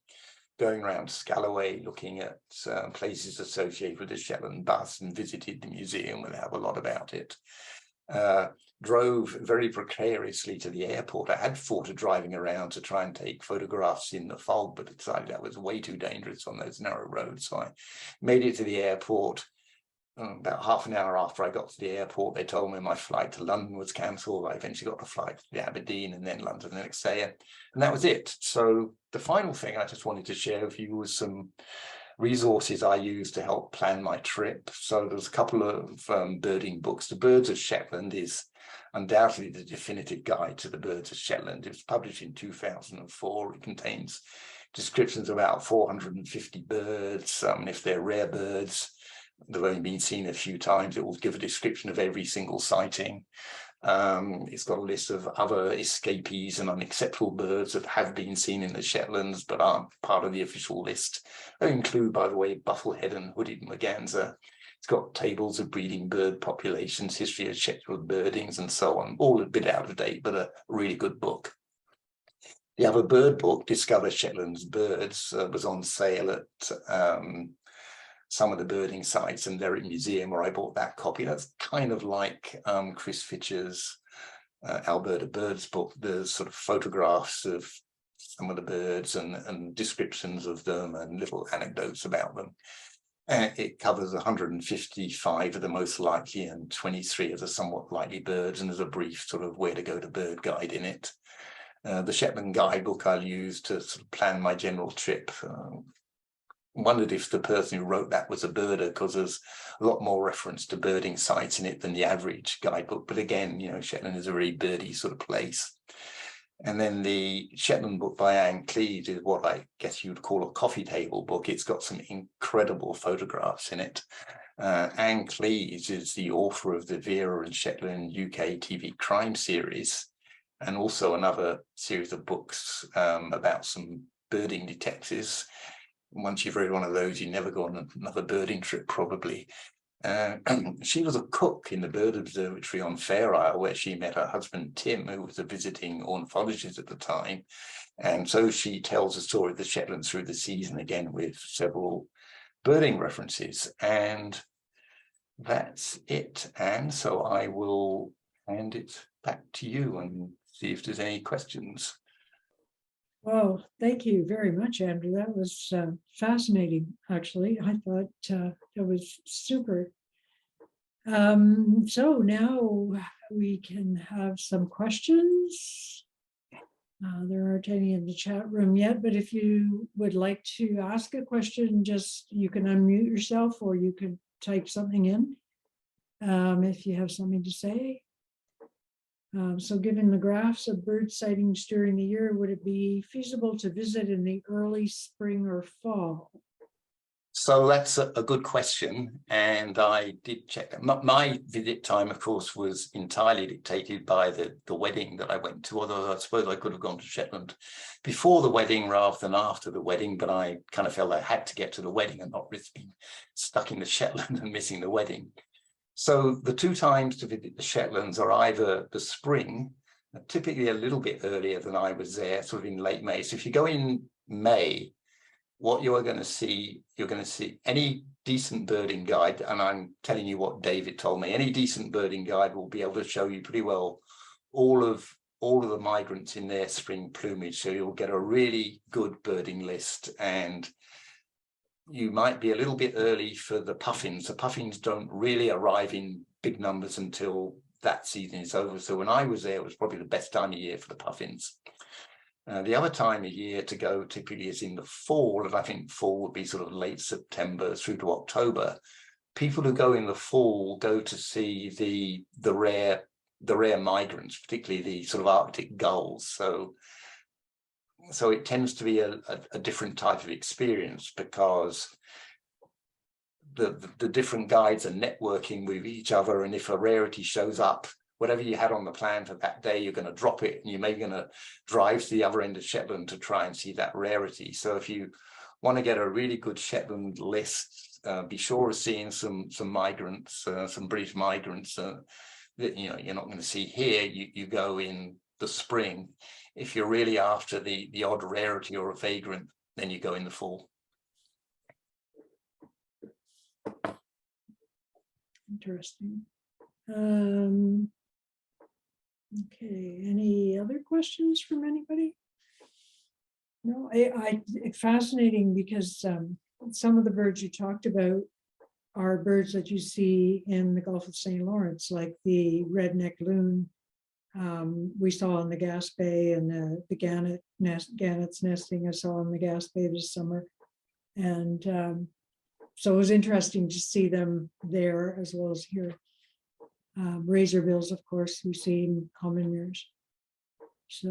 going around Scalloway, looking at places associated with the Shetland Bus, and visited the museum where they have a lot about it. Drove very precariously to the airport. I had thought of driving around to try and take photographs in the fog, but decided that was way too dangerous on those narrow roads. So I made it to the airport. About half an hour after I got to the airport, they told me my flight to London was cancelled. I eventually got a flight to Aberdeen and then London the next day. And that was it. So the final thing I just wanted to share with you was some resources I used to help plan my trip. So there's a couple of birding books. The Birds of Shetland is undoubtedly the definitive guide to the birds of Shetland. It was published in 2004. It contains descriptions of about 450 birds. If they're rare birds, they've only been seen a few times, it will give a description of every single sighting. It's got a list of other escapees and unacceptable birds that have been seen in the Shetlands but aren't part of the official list. They include, by the way, bufflehead and hooded merganser. It's got tables of breeding bird populations, history of Shetland birdings, and so on. All a bit out of date, but a really good book. The other bird book, Discover Shetland's Birds, was on sale at some of the birding sites and Lerwick Museum, where I bought that copy. That's kind of like Chris Fitcher's Alberta Birds book. There's sort of photographs of some of the birds and descriptions of them and little anecdotes about them. It covers 155 of the most likely and 23 of the somewhat likely birds, and there's a brief sort of where to go to bird guide in it. The Shetland guidebook I'll use to sort of plan my general trip. Wondered if the person who wrote that was a birder, because there's a lot more reference to birding sites in it than the average guidebook. But again, you know, Shetland is a very birdy sort of place. And then the Shetland book by Anne Cleves is what I guess you'd call a coffee table book. It's got some incredible photographs in it. Anne Cleves is the author of the Vera and Shetland UK TV crime series, and also another series of books about some birding detectives. Once you've read one of those, you never go on another birding trip, probably. She was a cook in the bird observatory on Fair Isle, where she met her husband, Tim, who was a visiting ornithologist at the time. And so she tells the story of the Shetlands through the season, again, with several birding references. And that's it, Anne. So I will hand it back to you and see if there's any questions. Well, thank you very much, Andrew. That was fascinating, actually. I thought that was super. So now we can have some questions. There aren't any in the chat room yet, but if you would like to ask a question, just you can unmute yourself or you can type something in if you have something to say. So given the graphs of bird sightings during the year, would it be feasible to visit in the early spring or fall? So that's a good question, and I did check that. My visit time, of course, was entirely dictated by the wedding that I went to, although I suppose I could have gone to Shetland before the wedding rather than after the wedding, but I kind of felt I had to get to the wedding and not risk being stuck in the Shetland and missing the wedding. So the two times to visit the Shetlands are either the spring, typically a little bit earlier than I was there, sort of in late May. So if you go in May, what you are going to see, you're going to see any decent birding guide, and I'm telling you what David told me, any decent birding guide will be able to show you pretty well all of the migrants in their spring plumage. So you'll get a really good birding list, and you might be a little bit early for the puffins. The puffins don't really arrive in big numbers until that season is over. So when I was there, it was probably the best time of year for the puffins. The other time of year to go typically is in the fall, and I think fall would be sort of late September through to October. People who go in the fall go to see the rare migrants, particularly the sort of Arctic gulls. So it tends to be a different type of experience, because the different guides are networking with each other, and if a rarity shows up, whatever you had on the plan for that day, you're going to drop it, and you may be going to drive to the other end of Shetland to try and see that rarity. So if you want to get a really good Shetland list, be sure of seeing some migrants, some British migrants that you're not going to see here. You go in the spring. If you're really after the odd rarity or a vagrant, then you go in the fall. Interesting. Okay, any other questions from anybody? No, it's fascinating because some of the birds you talked about are birds that you see in the Gulf of St. Lawrence, like the redneck loon we saw in the Gas Bay, and the gannets nesting I saw in the Gas Bay this summer. And so it was interesting to see them there as well as here. Razorbills, of course, we see in common mirrors. So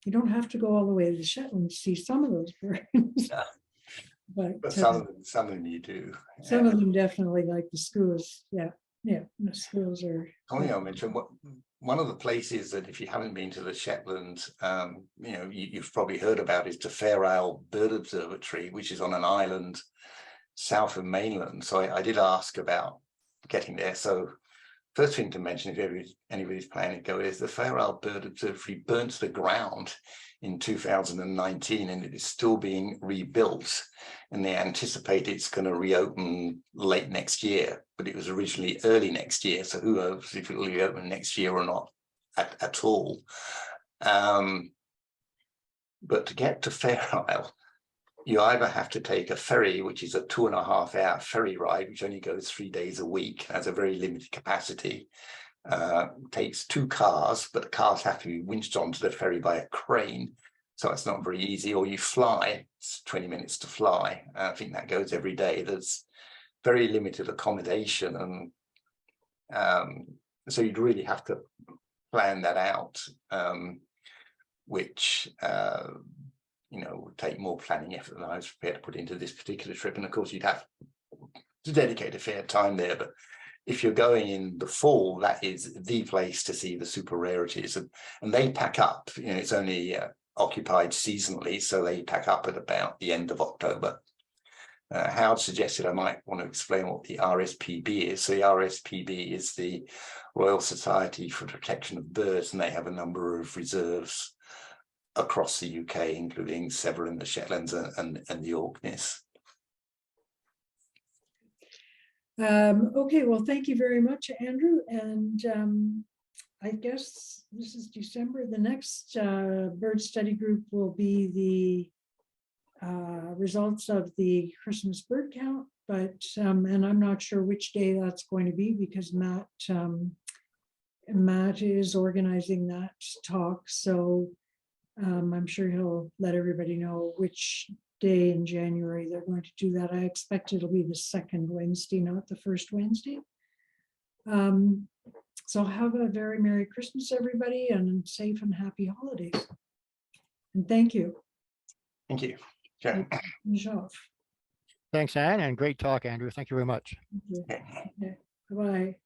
you don't have to go all the way to the Shetland to see some of those birds. Yeah. But some of them you do. Some of them definitely, like the schools. Yeah, the schools are. I'll mention one of the places that, if you haven't been to the Shetlands, you've probably heard about, is the Ferried Bird Observatory, which is on an island south of mainland. So I did ask about getting there. So first thing to mention, if anybody's planning to go, is the Ferried Bird Observatory burnt to the ground in 2019, and it is still being rebuilt, and they anticipate it's going to reopen late next year, but it was originally early next year, so who knows if it will reopen next year or not at all. But to get to Ferried, you either have to take a ferry, which is a 2.5-hour ferry ride, which only goes 3 days a week, has a very limited capacity, takes 2 cars, but the cars have to be winched onto the ferry by a crane, so it's not very easy. Or you fly, it's 20 minutes to fly. I think that goes every day. There's very limited accommodation, and so you'd really have to plan that out, which would take more planning effort than I was prepared to put into this particular trip. And of course, you'd have to dedicate a fair time there. But if you're going in the fall, that is the place to see the super rarities, and they pack up. It's only occupied seasonally, so they pack up at about the end of October. Howard suggested I might want to explain what the RSPB is. So the RSPB is the Royal Society for Protection of Birds, and they have a number of reserves across the UK, including several in the Shetlands and the Orkneys. Okay, well, thank you very much, Andrew. And I guess this is December. The next bird study group will be the results of the Christmas bird count, but and I'm not sure which day that's going to be, because Matt is organizing that talk. So I'm sure he'll let everybody know which day in January they're going to do that. I expect it'll be the second Wednesday, not the first Wednesday. So have a very Merry Christmas, everybody, and safe and happy holidays. And thank you. Thank you. Sure. Finish off. Thanks, Anne, and great talk, Andrew. Thank you very much. Thank you. Okay, bye-bye.